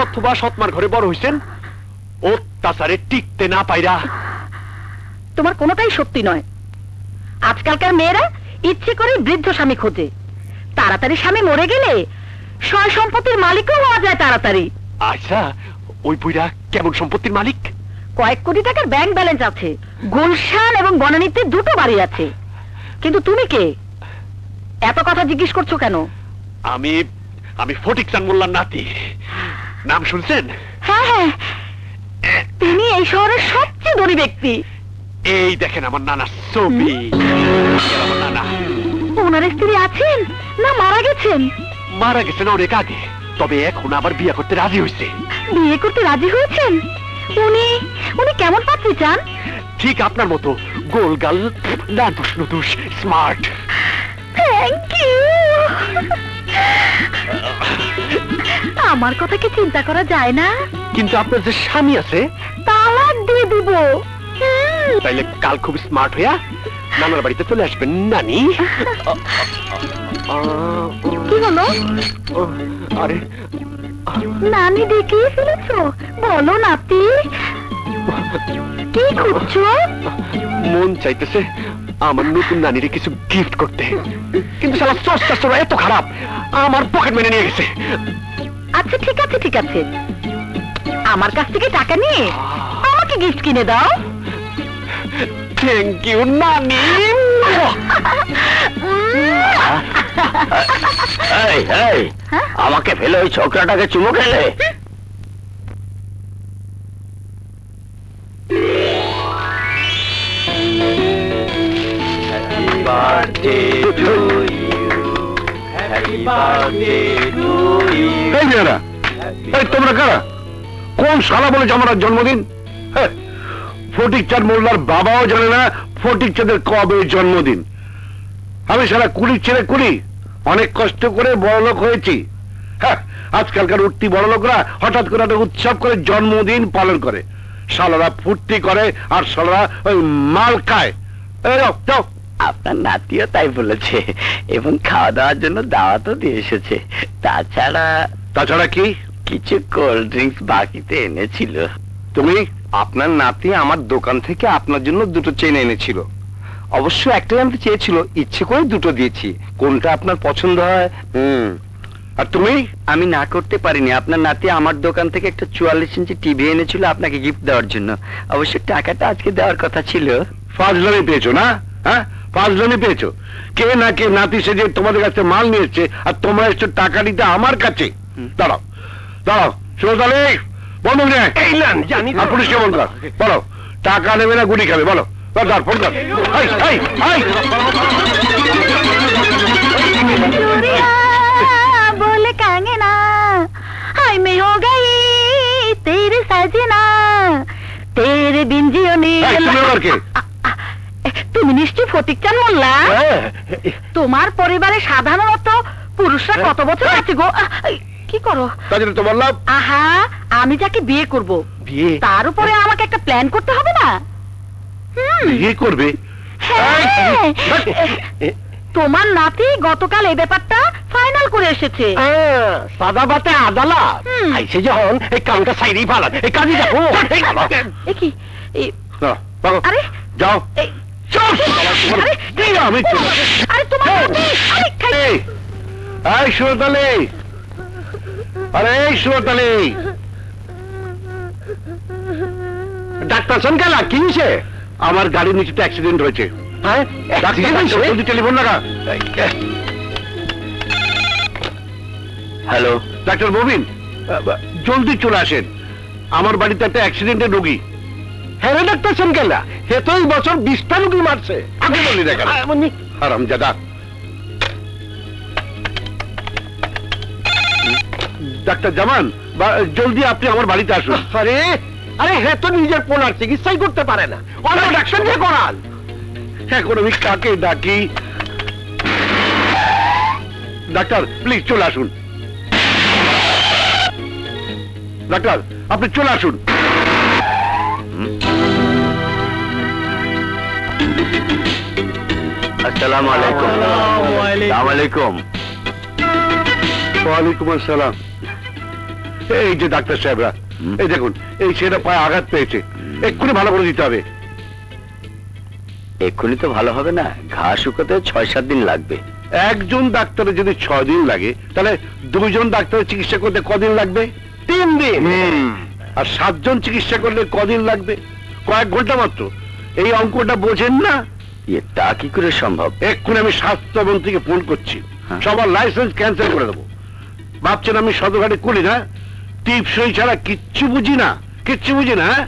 S4: অথবা সৎমার ঘরে বড় হইছেন, অত্যাচারে টিকতে না পাইরা।
S3: তোমার কোনোটাই সত্যি নয়। আজকালকার মেয়েরা ইচ্ছে করে বৃদ্ধ স্বামী খোঁজে, তাড়াতাড়ি স্বামী মরে গেলে সয় সম্পত্তির মালিকও হওয়া যায় তাড়াতাড়ি।
S4: আচ্ছা, ওই বুইরা কেমন সম্পত্তির মালিক?
S3: কয়েক কোটি টাকার ব্যাংক ব্যালেন্স আছে, গুলশান এবং বনানীতে দুটো বাড়ি আছে। কিন্তু তুমি কে? এত কথা জিজ্ঞেস করছো কেন?
S4: আমি আমি ফটিক চাঁদ মোল্লার নাতি। নাম শুনছেন?
S3: হ্যাঁ হ্যাঁ, তিনি এই শহরের সবচেয়ে ধনী ব্যক্তি।
S4: এই দেখেন আমার নানার ছবি। আমার নানা
S3: ওনার স্ত্রী আছেন না মারা গেছেন?
S4: মারা গেছেন অনেক আগে, তবে এখন আবার বিয়ে করতে রাজি হয়েছে।
S3: বিয়ে করতে রাজি হয়েছেন? উনি উনি কেমন পাত্রী চান?
S4: ঠিক আপনার মতো, গোলগাল, নাদুস নুদুস, স্মার্ট।
S3: Thank you. আমার কথা কি চিন্তা করা যায় না?
S4: কিন্তু আপনার যে স্বামী আছে,
S3: তালাক দিয়ে দিব।
S4: তাইলে কাল খুব স্মার্ট হইয়া নানার বাড়িতে চলে আসবেন নানি।
S3: কি হলো?
S4: আরে
S3: নানি দেখিয়ে ফেলেছো? বলো নাতি, কি খুঁজছো?
S4: মন চাইতেছে আমার নতুন নানিরে কিছু গিফট করতে, কিন্তু শালা সস্তা সরা এত খারাপ, আমার পকেট মেনে নিয়ে গেছে।
S3: আচ্ছা ঠিক আছে ঠিক আছে, আমার কাছ থেকে টাকা নিয়ে আমাকে গিফট কিনে দাও।
S4: থ্যাংক ইউ নানি।
S5: এই এই আমাকে ফেলে ওই ছোকরাটাকে চুমু খেলে?
S2: এই মেয়েরা, এই তোমরা কারা? কোন শালা বলেছে আমার আজ জন্মদিন? হ্যাঁ, ফটিক চাঁদ মোল্লার বাবাও জানে না ফটিক চাঁদের কবে জন্মদিন। আমি সারা কুলির ছেলে কুলি, অনেক কষ্ট করে বড়লোক হয়েছি। হ্যাঁ, আজকালকার উঠতি বড়লোকরা হঠাৎ করে একটা উৎসব করে জন্মদিন পালন করে, শালারা ফুর্তি করে আর শালারা ওই মাল খায়। এই যাও যাও।
S5: আপনার নাতিও তাই বলেছে এবং খাওয়া দাওয়ার জন্য দাওয়াতও দিয়ে এসেছে।
S2: তাছাড়া কি?
S5: কিছু কোল্ড ড্রিঙ্কস বাকিতে এনেছিল।
S2: তুমি?
S1: আপনার নাতি আমার দোকান থেকে আপনার জন্য দুটো চেন এনেছিল। অবশ্য একটাই আনতে চেয়েছিল, ইচ্ছে করে দুটো দিয়েছি। কোনটা আপনার পছন্দ হয়?
S2: আর তুমি?
S5: আমি না করতে পারিনি। আপনার নাতি আমার দোকান থেকে একটা 44 ইঞ্চি টিভি এনেছিল আপনাকে গিফট দেওয়ার জন্য। অবশ্য টাকাটা আজকে দেওয়ার কথা ছিল।
S2: ফাজলামি পেয়েছো না? হ্যাঁ, ফাজলামি পেয়েছো। কে না কে নাতি সেজে তোমাদের কাছে মাল নিয়ে এসছে আর তোমরা এসছো টাকা দিতে আমার কাছে। দাঁড়াও দাঁড়াও, সুরতালি বন্ধু নে।
S4: এই নেন, জানি তো।
S2: আর পুলিশকে ফোন কর, বলো টাকা নেবে না গুলি খাবে, বলো। ধর ফোন কর। এই, এই, এই।
S3: बोले कांगना हाय मैं हो गई तेरे साजना तेरे बिन जियो नी।
S2: এই, তুমি আবার কে?
S3: তুমি নিশ্চয় ফটিক চাঁদ মোল্লা? তোমার পরিবারে সাধারণত পুরুষরা কত বছর আছে গো? কি করো?
S2: তাই জন্য তো বললাম।
S3: আহা, আমি যাকে বিয়ে করব,
S4: বিয়ে?
S3: তার উপরে আমাকে একটা প্ল্যান করতে হবে না?
S2: বিয়ে করবে?
S3: হ্যাঁ, তোমার নাতি গতকাল এই ব্যাপারটা ফাইনাল করে এসেছে।
S4: সাদা বাতে আদালা
S3: হুম।
S4: আইসে যখন এই কামটা সাইডেই ফালান, এই কাজে যাবো।
S3: এ কি?
S2: না, পাগল।
S3: আরে
S2: যাও।
S3: এই,
S2: চল।
S3: আরে,
S2: এই, আমি চলে-
S3: আরে তোমার নাতি, আরে,
S2: এই, এই সুরতালি, আরে এই সুরতালি,
S4: ডাক্তার সনকালা কি হয়েছে?
S2: আমার গাড়ির নিচে তো অ্যাক্সিডেন্ট হয়েছে।
S4: হ্যাঁ,
S2: জলদি টেলিফোন লাগা।
S5: হ্যালো,
S2: ডাক্তার মুবিন, জলদি চলে আসেন, আমার বাড়িতে একটা অ্যাক্সিডেন্টের রোগী।
S4: হ্যাঁ রে ডাক্তার সনকালা, হে তো এই বছর 20টা রুগী মারছে।
S2: আগে বললি না কেন? হারামজাদা। ডাক্তার জামান, জলদি আপনি আমার বাড়িতে আসুন।
S4: আরে আরে হে তো নিজের পোনার চিকিৎসাই করতে পারে না, অন্য ডাক্তার দিয়ে করান।
S2: এখন আমি কাকে ডাকি? ডাক্তার প্লিজ চলে আসুন। ডাক্তার আপনি চলে আসুন।
S5: আসসালামু আলাইকুম। আসসালামু আলাইকুম।
S2: ওয়ালাইকুম আসসালাম। এই যে ডাক্তার সাহেবরা, এই দেখুন এই ছেলেটা পায়ে আঘাত পেয়েছে, এক্ষুনি ভালো করে দিতে হবে।
S5: এক্ষুনি তো ভালো হবে না, ঘা শুকোতে 6-7 দিন লাগবে।
S2: একজন ডাক্তারের যদি 6 দিন লাগে, তাহলে 2 জন ডাক্তারের চিকিৎসা করতে কদিন লাগবে?
S4: 3 দিন।
S2: আর 7 জন চিকিৎসা করলে কদিন লাগবে? কয়েক ঘন্টা মাত্র। এই অঙ্কটা বোঝেন না?
S5: তা কি করে সম্ভব?
S2: এক্ষুনি আমি স্বাস্থ্যমন্ত্রীকে ফোন করছি, সবার লাইসেন্স ক্যান্সেল করে দেবো। ভাবছেন আমি সদরঘাটে কুলি না? টিপসই ছাড়া কিচ্ছু বুঝি না, কিচ্ছু বুঝি না। হ্যাঁ?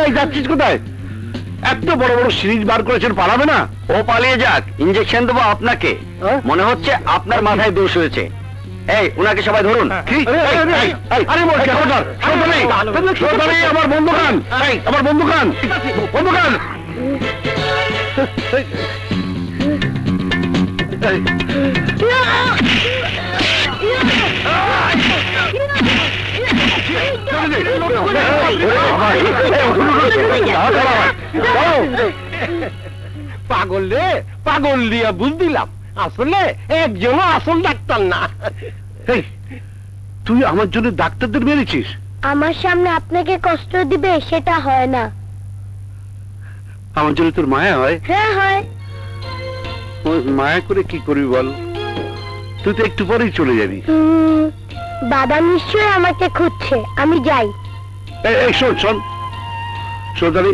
S2: এই যাচ্ছিস কোথায়? এত বড় বড় সিরিজ বার করেছেন, পালাবে না?
S5: ও পালিয়ে যাক, ইঞ্জেকশন দেবো আপনাকে। মনে হচ্ছে আপনার মাথায় দোষ হয়েছে। এই, ওনাকে সবাই ধরুন।
S2: কি? আরে মোর খবরদার, সর্দারি আমার বন্ধু খান, আমার বন্ধু খান, বন্ধু খান।
S4: পাগল রে, পাগল দিয়া বুঝ দিলাম, আসলে একজনও আসল ডাক্তার না।
S2: এই, তুই আমার জন্য ডাক্তারদের মেরেছিস?
S3: আমার সামনে আপনাকে কষ্ট দিবে সেটা হয় না।
S2: আমার জন্য তোর মায়া হয়?
S3: হ্যাঁ হয়।
S2: ওই মায়া করে কি করবি বল? তুই তো একটু পরেই চলে যাবি।
S3: বাবা নিশ্চয়ই আমাকে খুঁজছে, আমি যাই।
S2: এই শোন শোন, সর্দারি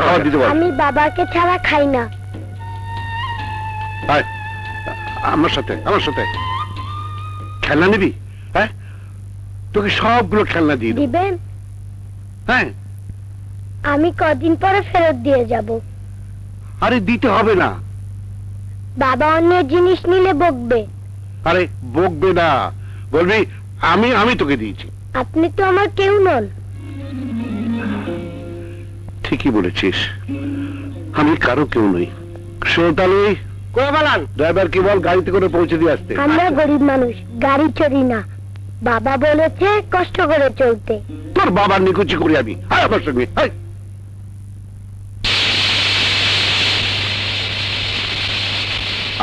S2: খাবার দিতে পার?
S3: আমি বাবাকে ছাড়া খাই না।
S2: আয়, আমার সাথে, আমার সাথে খেলনা নিবি? হ্যাঁ, তোকে সবগুলো খেলনা দিয়ে দেব।
S3: দিবেন?
S2: হ্যাঁ।
S3: আমি কদিন পরে ফেরত দিয়ে যাব।
S2: আরে দিতে হবে না।
S3: বাবা অন্য জিনিস নিলে বকবে।
S2: আরে বকবে না, বলবি আমি আমি তোকে দিয়েছি।
S3: আপনি তো আমার কেউ নন।
S2: ঠিকই বলেছিস, আমি কারো কেউ নই। সোতালি,
S4: কই বালান?
S2: ড্রাইভার কি বল, গাড়িতে করে পৌঁছে দিয়ে আসতে।
S3: আমরা গরিব মানুষ, গাড়ি চড়ি না। বাবা বলেছে কষ্ট করে চলতে।
S2: তোর বাবার নিকুচি করি আমি। আয় আমার সঙ্গে, আয়।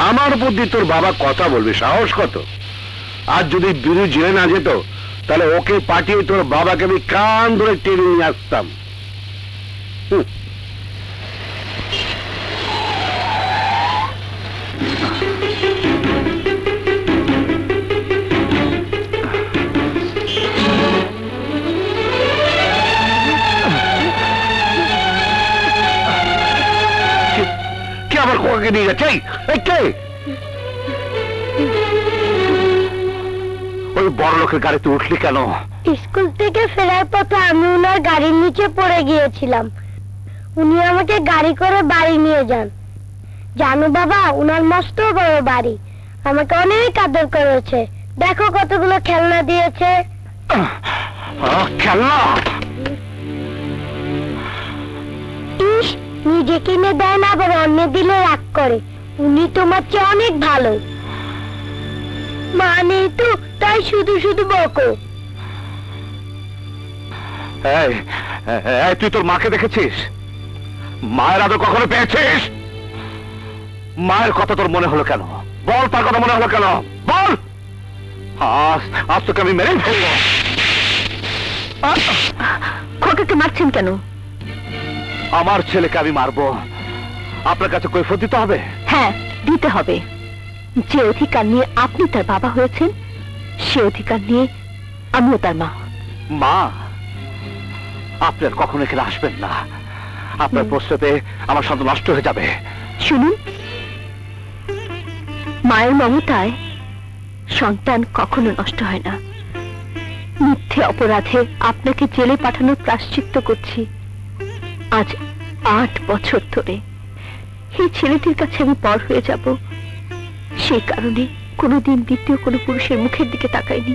S2: আমার বুদ্ধি তোর বাবা কথা বলবে, সাহস কত? আর যদি বিরু জেলে না যেত, তাহলে ওকে পাঠিয়ে তোর বাবাকে আমি কান ধরে টেনে নিয়ে আসতাম। কে আমার খোকাকে নিয়ে যাচ্ছে? এই কে? ওই বড় লোকের গাড়িতে উঠলি কেন?
S3: স্কুল থেকে ফেরার পথে আমি উনার গাড়ির নিচে পড়ে গিয়েছিলাম। উনি আমাকে গাড়ি করে বাড়ি নিয়ে যান। জানো বাবা, উনার মস্ত বড় বাড়ি, আমাকে অনেক আদর করেছে। দেখো কতগুলো খেলনা দিয়েছে।
S2: খেলনা?
S3: ইস, নিজে কিনে দেয় না, আবার অন্য দিলে রাগ করে। উনি তোমার চেয়ে অনেক ভালো। মা নেই তো, তাই শুধু শুধু বকো।
S1: তুই তোর মাকে দেখেছিস? মায়ের আদর কখনো পেয়েছিস? মায়ের কথা তোর মনে হলো কেন? বল, তার কথা মনে হলো কেন? বল। আজ তোকে আমি মেরেই ফেলবো।
S3: খোকাকে মারছেন কেন?
S1: আমার ছেলেকে আমি মারবো, আপনার কাছে কৈফিয়ত দিতে হবে?
S3: হ্যাঁ, দিতে হবে। যে অধিকার নিয়ে আপনি তার বাবা হয়েছেন, সে অধিকার নিয়ে আমিও তার মা।
S1: মা, আপনি আর কখনো এখানে আসবেন না। আপনার প্রশ্নতে আমার সন্তান নষ্ট হয়ে যাবে।
S3: শুনুন, মায়ের মমতায় সন্তান কখনো নষ্ট হয় না। মিথ্যে অপরাধে আপনাকে জেলে পাঠানোর প্রায়শ্চিত্ত করছি আজ 8 বছর ধরে। এই ছেলেটির কাছে আমি পর হয়ে যাব, সেই কারণে কোনোদিন দ্বিতীয় কোনো পুরুষের মুখের দিকে তাকাইনি।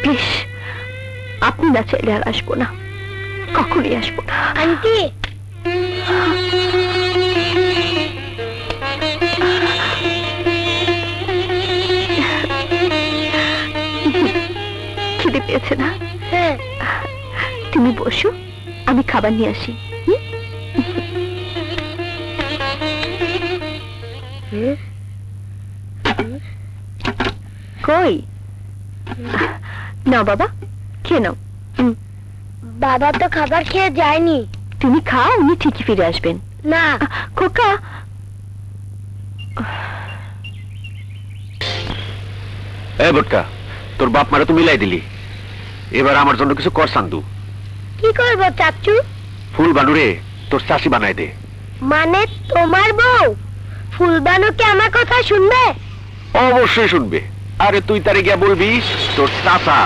S3: প্লিজ, আপনি না চাইলে আর আসবো না, কখনই আসবো না। আন্টি, খিদে পেয়েছে না? হ্যাঁ। তুমি বসো, আমি খাবার নিয়ে আসি। কই নাও বাবা, খেয়ে নাও।
S7: বাবা তো খাবার খেয়ে যায়নি।
S3: তুমি খাও, উনি ঠিকই ফিরে আসবেন।
S7: না,
S3: খোকা,
S2: এ বটকা, তোর বাপ মারা তো মিলাই দিলি, এবার আমার জন্য কিছু কর সান্দু।
S7: কি করবো চাচু?
S2: ফুল বানুরে তোর চাষি বানাই দে।
S7: মানে তোমার বউ ফুলবানুকে আমার কথা শুনবে?
S2: অবশ্যই শুনবে। আরে তুই তারে গিয়া বলবি তোর চাচা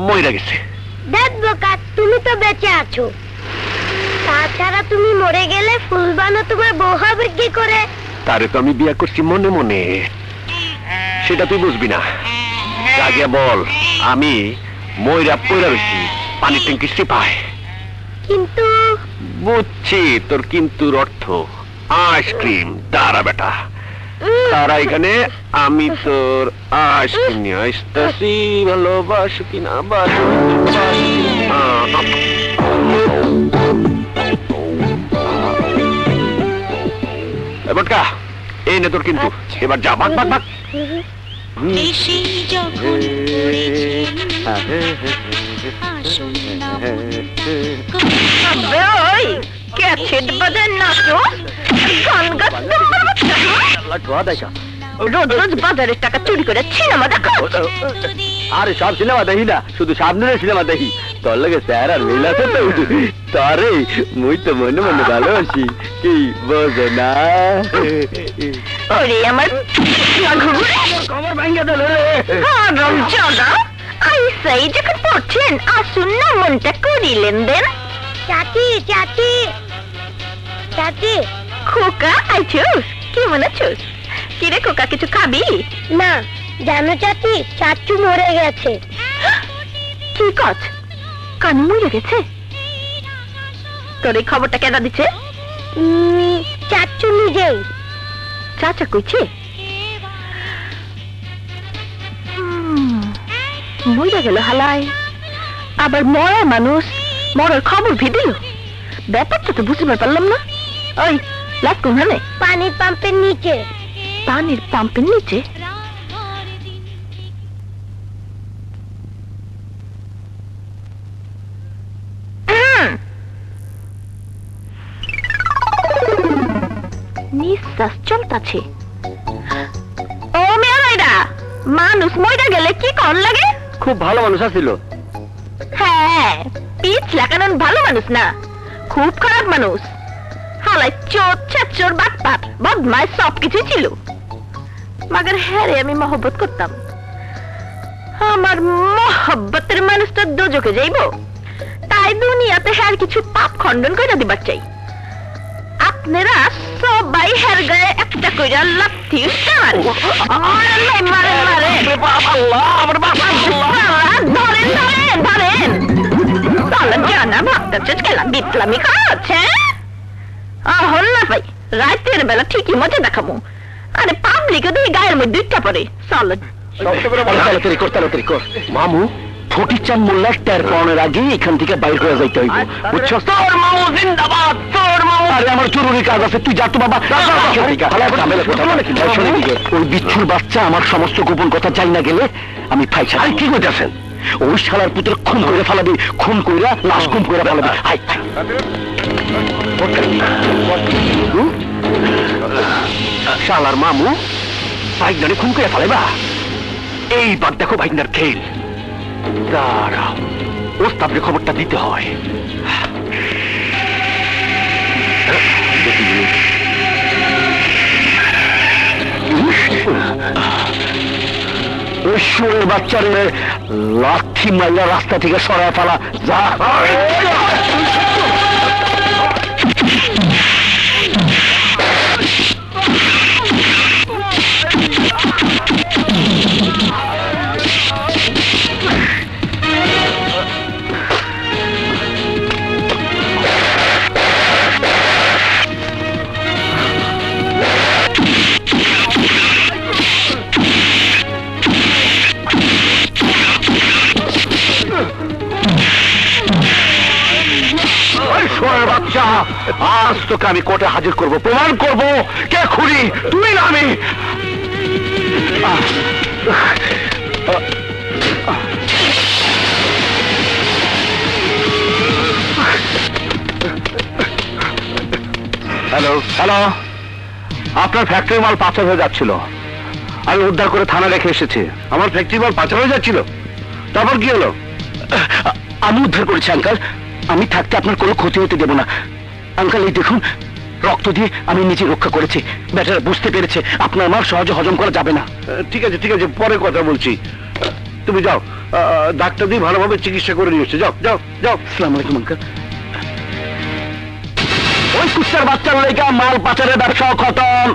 S2: মইরা গেছে।
S7: দেখ বোকা, তুমি তো বেঁচে আছো, তাছাড়া তুমি মরে গেলে ফুলবানু তোমার বউ হবে কি করে?
S2: তারে তো আমি বিয়া করছি মনে মনে, সেটা তুই বুঝবি না। আগে বল, আমি মইরা পইরা রয়েছি পানির ট্যাঙ্কি সিপাই।
S7: কিন্তু
S2: বুঝছি তোর কিন্তুর অর্থ। আইসক্রিম দাঁড়া বেটা, তারা এখানে আমি তোর আইসক্রিম নিয়ে আসতেছি। ভালোবাসো কিনা বাসো বটকা, এই নে তোর কিন্তু। এবার যা, ভাগ ভাগ ভাগ।
S3: রোজ রোজ বাজারের টাকা চুরি করে সিনেমা দেখা।
S6: আরে সব সিনেমা দেখি না, শুধু সামনের সিনেমা দেখি। তোর লগে স্যার আর মিল আছে তো, তারে মুই তো মনে মনে ভালোবাসি, কি বোঝো না?
S3: ওরে আমার
S6: কমর ভাঙ্গা দিল
S3: রমজাদা, আইসাই যখন পড়ছেন, আসুন না মনটা করিলেন দেন।
S7: চাচি চাচি চাচি।
S3: খোকা আইছুস, কেমন আছুস? কিরে খোকা, কিছু খাবি?
S7: না, জানো চাচি, চাচু মরে গেছে।
S3: কি কচ, কানু মরে গেছে? তোর এই খবরটা কেনা দিচ্ছে?
S7: চাচু নিজেই।
S3: চাচা কইছে মরে গেল হালাই, আবার মরা মানুষ মরার খবর ভিদিল। ব্যাপারটা তো বুঝতে পারলাম না। ওই লাগ কোনখানে?
S7: পানির পাম্পের নিচে।
S3: পানির পাম্পের নিচে? নিঃশ্বাস চলতাছে। ও মেয়া ভাইরা, মানুষ মইরা গেলে কি কন লাগে?
S6: খুব ভালো মানুষ আছিল।
S3: হ্যাঁ, পিছ লাগানোর ভালো মানুষ না, খুব খারাপ মানুষ। হালাই চোর ছাচোর বাটপাট বদমাইশ সবকিছু ছিল। মাগার হ্যাঁ রে, আমি মহব্বত করতাম। আমার মহব্বতের মানুষটা দোজকে যাইব, তাই দুনিয়াতে হ্যার কিছু পাপ খণ্ডন করে দিবার চাই। আপনারা সবাই হের গায়ে একটা কইরা লাথি মারেন মারেন মারেন। ধরেন ধরেন ধরেন। চলেন জানা ভাবতেছে খেলা বিপ্লবী কাজ। হ্যাঁ না ভাই, রাতের বেলা ঠিকই মজা দেখাবো। আরে পাবলিকে দিয়ে গায়ের মধ্যে দুইটা পরে। চলেন
S6: মামু, ফটিক চাঁদ মোল্লার টের পাওয়ার আগে এখান থেকে বাইর হয়ে যাইতে হইব, বুঝছো? তোর মামু জিন্দাবাদ, তোর মামু। আরে আমার জরুরি কাজ আছে, তুই যা তো বাবা। ওই বিচ্ছুর বাচ্চা আমার সমস্ত গোপন কথা চাই না গেলে আমি ফাইসা। কি কইতাছেন? ওই শালার পুত্র খুন করে ফেলাবি, খুন কইরা লাশ খুন করে ফেলাবি।
S2: শালার মামু ভাইগনারে খুন করে ফেলেবা। এইবার দেখো ভাইগনার খেল। দাঁড়াও, ওস্তাদকে খবরটা দিতে হয়।
S6: ঈশ্বরের বাচ্চারে লাথি মাইরা রাস্তা থেকে সরায় ফেলা যা।
S1: দোস্তকে আমি কোর্টে হাজির করব, প্রমাণ করব কে খুনি, তুই না আমি। হ্যালো হ্যালো, আপনার ফ্যাক্টরি মাল পাচার হয়ে যাচ্ছিল, আমি উদ্ধার করে থানা রেখে এসেছি।
S2: আমার ফ্যাক্টরি মাল পাচার হয়ে যাচ্ছিল, তারপর কি হলো?
S6: আমি উদ্ধার করেছি আঙ্কাল, আমি থাকতে আপনার কোনো ক্ষতি হতে দেব না। আঙ্কাল এই দেখুন, রক্ত দিয়ে আমি নিজে রক্ষা করেছি। বেচারা বুঝতে পেরেছে আপনার মাল সহজে হজম করা যাবে না।
S2: ঠিক আছে ঠিক আছে, পরে কথা বলছি। তুমি যাও, ডাক্তার দিয়ে ভালোভাবে চিকিৎসা করে নিয়ে এসছে। যাও যাও যাও।
S6: আসসালামু আলাইকুম আঙ্কাল। ওই কুচ্চার বাচ্চার লেগা মাল পাচারের ব্যবসা খতম।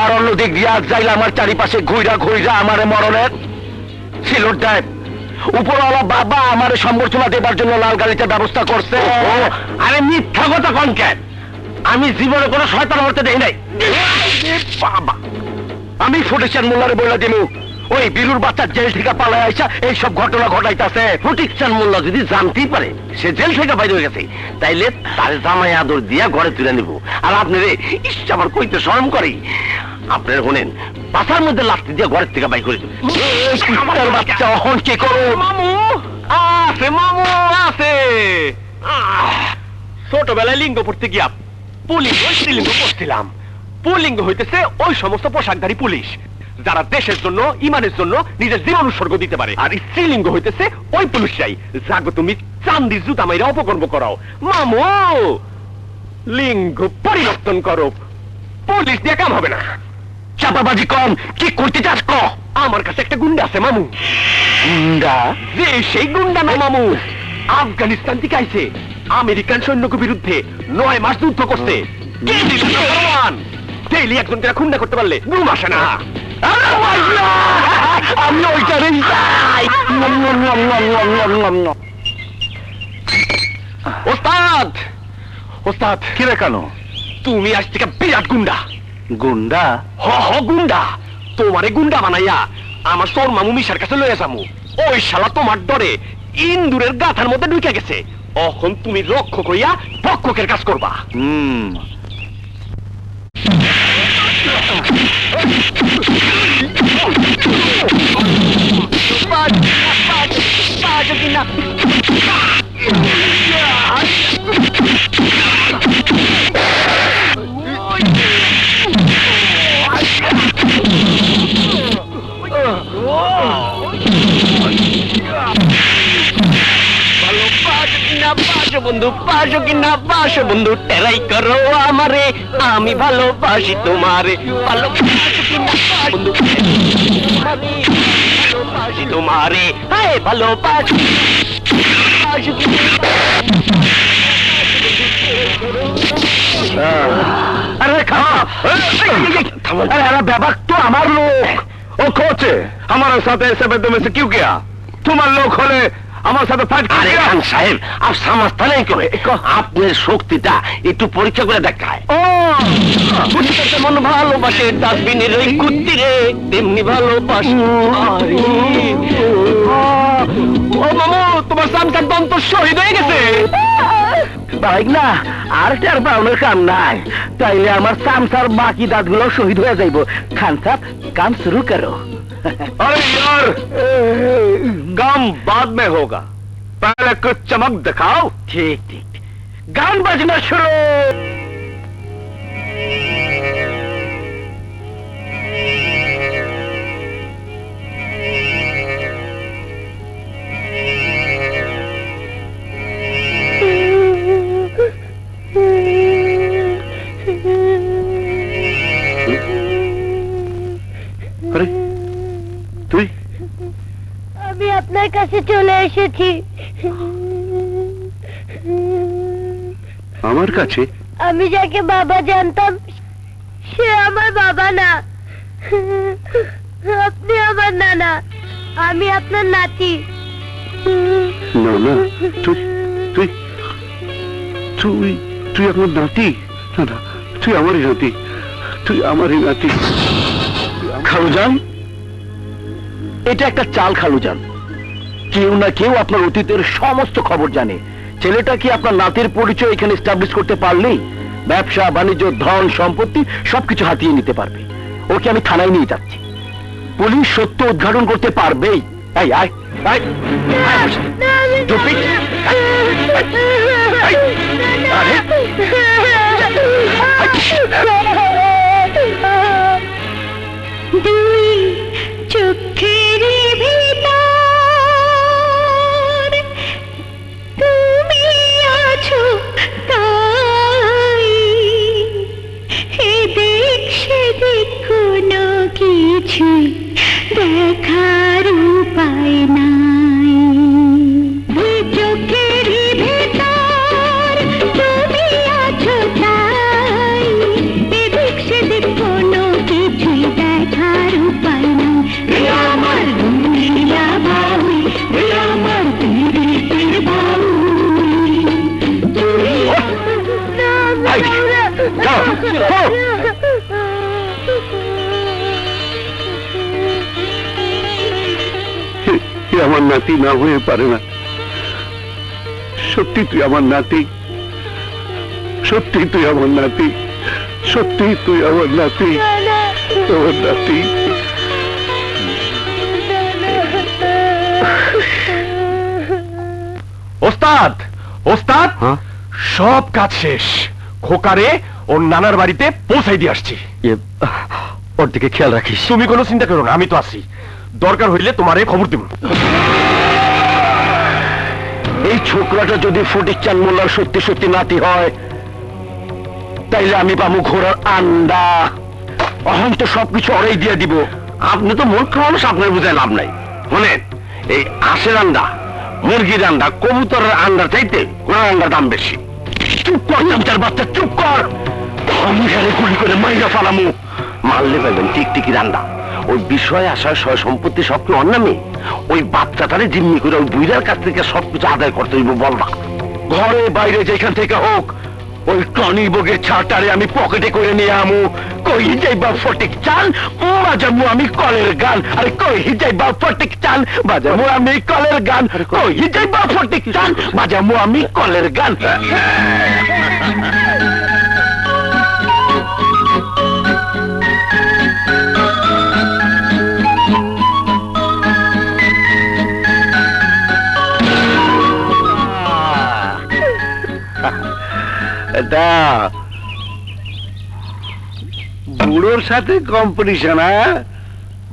S6: আর অন্য দিক দিয়ে আজ যাইলে আমার চারিপাশে ঘুইরা ঘুইরা আমারে মরণের সিলট দেয়। উপরওয়ালা বাবা আমারে সম্বর্ধনা দেবার জন্য লাল গাড়িতে ব্যবস্থা করছে।
S4: আরে মিথ্যা কথা কোন কেন? আমি জীবনে কোনো শয়তান হতে দেই নাই।
S6: বাবা, আমি ফটিকচাঁদ মোল্লারে বলে দিমু ওই বীরুর বাচ্চার জেল থেকে পালায় আইসা এইসব ঘটনা ঘটাইতাছে।
S4: ফটিকচাঁদ মোল্লা যদি জানতেই পারে সে জেল থেকে বাইরে হয়ে গেছে, তাইলে তার জামাই আদর দিয়া ঘরে তুলে নিব। আর আপনি রে ইস আমার কইতে শরম করে। আপনার শোনেন, পাশার মধ্যে লাফতি দিয়ে ঘরের থেকে বাইর করে দেব।
S6: কুত্তার বাচ্চা অহন কি করো?
S4: মামু আছে, মামু আছে। ছোটবেলায় লিঙ্গ পড়তে গিয়া পুলিশ ওই স্ত্রীলিঙ্গ পড়ছিলাম। পুলিঙ্গ হইতেছে ওই সমস্ত পোশাকধারী পুলিশ যারা দেশের জন্য, ইমানের জন্য নিজের জীবন উৎসর্গ দিতে পারে। আর স্ত্রীলিঙ্গ হইতেছে ওই পুলিশরাই যাগো তুমি চান্দি জুতা মাইরা অপকর্ম করাও। মামু লিঙ্গ পরিবর্তন করো, পুলিশ দিয়ে কাম হবে না।
S6: চাপাবাজি কম, কি করতে চাস ক?
S4: আমার কাছে একটা গুন্ডা আছে মামু।
S6: গুন্ডা?
S4: যে সেই গুন্ডা না মামু, আফগানিস্তান থেকে আইছে, আমেরিকান সৈন্যকে বিরুদ্ধে 9 মাস যুদ্ধ করছে। ডেইলি একজনকে খুন্ডা করতে পারলে ঘুম আসে না।
S6: আমি ওইটারই চাই।
S4: ওস্তাদ, ওস্তাদ
S1: কি রে কেন?
S4: তুমি আজ থেকে বিরাট গুন্ডা।
S1: গুন্ডা?
S4: হ হ গুন্ডা। তোমারে গুন্ডা বানাইয়া আমার তোর মামু মিশার কাছে লয়ে যামু। ওই শালা তোমার ডরে ইন্দুরের গাথার মধ্যে ঢুকে গেছে। এখন তুমি রক্ষক হইয়া ভক্ষকের কাজ করবা। বন্ধু পাশো কি না পাশো বন্ধু, টেরাই করো আমারে, আমি ভালোবাসি তোমারে। ভালোবাসো কি না বন্ধু, ভালোবাসি তোমারে, হায় ভালোবাসি।
S1: আরে খারাপ, আরে ব্যাপার তো আমার লোক। ও কোচে আমার সাথে এসে বেদমে সে কিউ কিয়া? তোমার লোক হলে আমার সাথে ফাইট
S4: আরে
S1: কিয়া?
S4: খান সাহেব, আর সামাজটা নেই করে আপনার শক্তিটা একটু পরীক্ষা করে দেখায়।
S1: ও
S4: যেমন ভালোবাসে ডাস্টবিনের ওই কুত্তিরে, তেমনি ভালোবাসি। ও মামু, তোমার সামটার দন্ত শহীদ হয়ে গেছে।
S6: বাইক না আর চার পাউনের কাম নাই, তাইলে আমার সামসার বাকি দাঁতগুলো শহীদ হয়ে যাইব। খান সাহেব কাম শুরু করো।
S1: अरे यार, काम बाद में होगा, पहले कुछ चमक दिखाओ।
S6: ঠিক ঠিক, গান বাজনা শুরু।
S2: আরে তুই?
S7: আমি আপনার কাছে চলে এসেছি।
S2: আমার কাছে?
S7: আমি যাকে বাবা জানতাম সে আমার বাবা না, আপনি আমার নানা, আমি আপনার নাতি।
S2: না না, তুই তুই তুই তুই আমার নাতি? না না, তুই আমারই নাতি, তুই আমারই নাতি।
S6: খালুজান, এটা একটা চাল খালুজান। কেউ না কেউ আপনার অতীতের সমস্ত খবর জানে। ছেলেটা কি আপনার নাতির পরিচয় এখানে এস্টাবলিশ করতে পারলেই ব্যবসা বাণিজ্য ধন সম্পত্তি সবকিছু হাতিয়ে নিতে পারবে। ওকে আমি থানায় নিয়ে যাচ্ছি, পুলিশ সত্য উদ্ঘাটন করতে পারবেই। এই আয় আয় আয়, চুপি, আয়, আয়, আরে,
S3: দুই চোখের ভিতর তুমি আছো তাই, এদিক সেদিক কোনো কিছু দেখার উপায় নাই। দুই চোখের ভিতর তুমি আছো তাই, এদিক সেদিক কোনো কিছু দেখার উপায় নাই। আমার দুনিয়া বাউল, আমার পীড়িতের বাউল,
S2: আমার নাতি না হয়ে পারে না। সত্যি তুই আমার নাতি, সত্যি তুই আমার নাতি, সত্যি তুই আমার নাতি, আমার নাতি।
S4: ওস্তাদ, ওস্তাদ, সব কাজ শেষ। খোকারে ওর নানার বাড়িতে পৌঁছাই দিয়ে আসছি।
S6: ওর দিকে খেয়াল রাখিস।
S4: তুমি কোনো চিন্তা করো না, আমি তো আছি। দরকার হইলে তোমারে খবর দেব।
S6: এই ছোকরাটা যদি ফটিক চাঁদ মোল্লার সত্যি সত্যি নাতি হয়, তাইলে আমি পাবো ঘোড়ার আন্ডা। অহং তো সবকিছু ওরাই দিয়ে দিব।
S2: আপনি তো মূর্খ মানুষ, আপনার বুঝায় লাভ নাই। শোনেন, এই হাঁসের আন্ডা, মুরগির আন্ডা, কবুতরের আন্ডা চাইতে ঘোড়ার আন্ডার দাম বেশি।
S6: চুপ কর চামচার বাচ্চা, চুপ কর। আমি খালি গুলি করে মাইরা ফালামু।
S2: মারলে পাইবেন টিকটিকির আন্ডা। ওই বিষয় আসার সয় সম্পত্তি সব কি অন্য নেই? ওই বাচ্চাটারে জিম্মি করে ওই বুইরার কাছ থেকে সবকিছু আদায় করতে হইব। বলবা
S6: ঘরে বাইরে যেখান থেকে হোক, ওই টনি বগের ছাড়টারে আমি পকেটে করে নিয়ে আমু। কই যাইবা ফটিক চান, বাজামু আমি কলের গান। আরে কই যাইবা ফটিক চান, বাজামু আমি কলের গান। কই যাইবা ফটিক চান, বাজামু আমি কলের গান।
S2: এটা বুড়োর সাথে কম্পিটিশন। হ্যাঁ,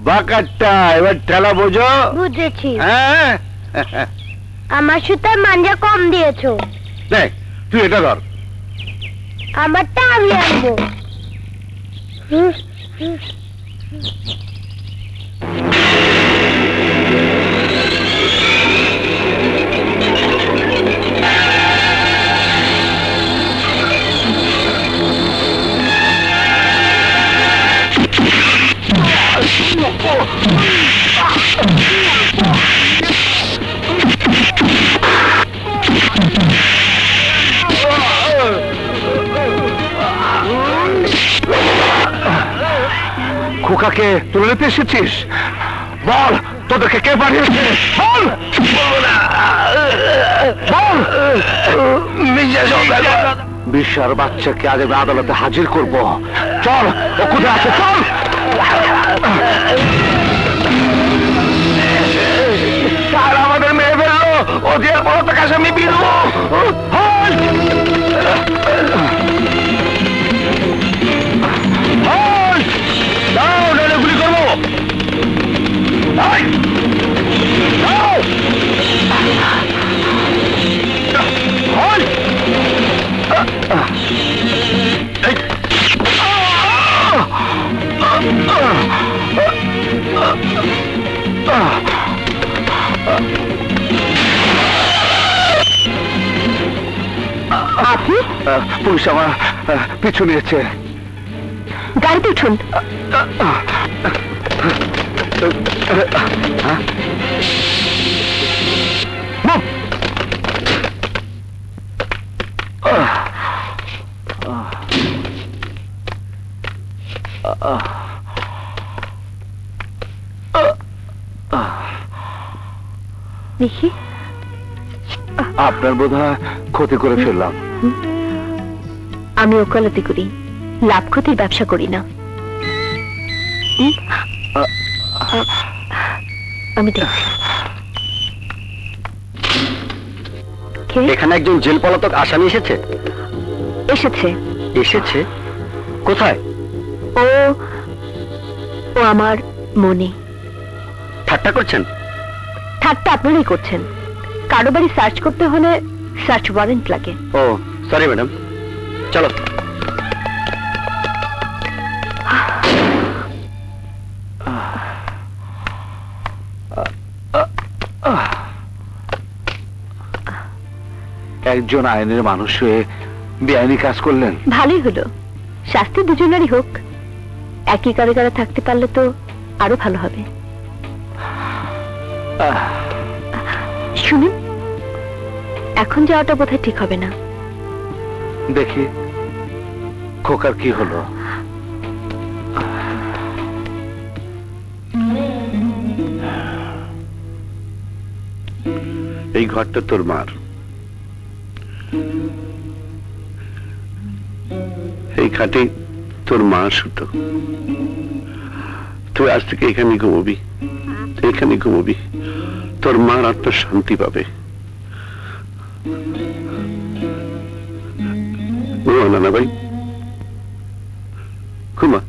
S2: বাকারটা এবার ঠেলা বোঝো।
S7: বুঝেছি।
S2: হ্যাঁ,
S7: আমার সুতার মাঞ্জা কম দিয়েছো।
S2: দেখ তুই এটা ধর।
S7: আমারটা আমি আনবো।
S2: খোকাকে তুলে নিতে এসেছিস? বল, তোদেরকে কে পাঠিয়েছে? বল, বল। বিশ্বার বাচ্চাকে আজ আমি আদালতে হাজির করব। চল, ও কোথায় আছে? চল। স্যার আমাদের মেয়ে ফেললো, ও জেল পড়াতে কাছে আমি বিরু। দাও, নাহলে গুলি করবো। পুলিশ আমার পিছু নিয়েছে।
S3: গাড়িতে উঠুন। দেখি,
S2: আপনার বোধহয় ক্ষতি করে ফেললাম।
S3: আমি ওকালতি করি, লাভ ক্ষতির ব্যবসা করি না। আমি দেখছি। কে?
S5: এখানে একজন জেল পলাতক আসামি এসেছে।
S3: এসেছে।
S5: এসেছে? কোথায়?
S3: ও ও আমার মনে।
S5: ঠাট্টা করছেন?
S3: ঠাট্টা আপনারাই করছেন। কারো বাড়ি সার্চ করতে হলে সার্চ ওয়ারেন্ট লাগে।
S5: ও সরি ম্যাডাম, চলো।
S1: একজন আইনের মানুষ হয়ে বেআইনি কাজ করলেন।
S3: ভালোই হলো, শাস্তি দুজনেরই হোক। একই কারাগারে থাকতে পারলে তো আরো ভালো হবে। শুনুন, এখন যাওয়াটা বোধহয় ঠিক হবে না।
S1: দেখি খোকার কি হলো।
S2: এই ঘরটা তোর মার, এই খাটে তোর মা শুতো। তুই আজ থেকে এখানে ঘুমবি, এখানে ঘুমবি। তোর মার আত্মার শান্তি পাবে। ঘুমা নানা ভাই, ঘুমা।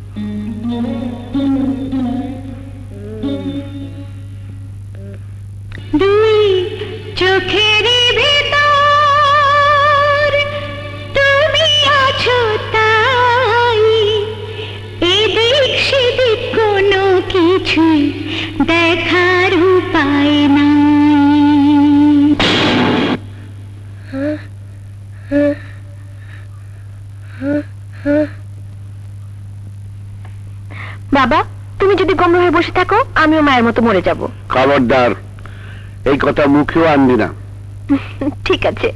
S7: দুই চোখের ভিতর তুমি আছো তাই, এদিক সেদিক কোনো কিছু দেখার উপায় নাই।
S3: বাবা, তুমি যদি গম্ভীর হয়ে বসে থাকো আমিও মায়ের মতো মরে যাব।
S2: খবরদার এই কথা মুখেও আনবি না।
S3: ঠিক আছে।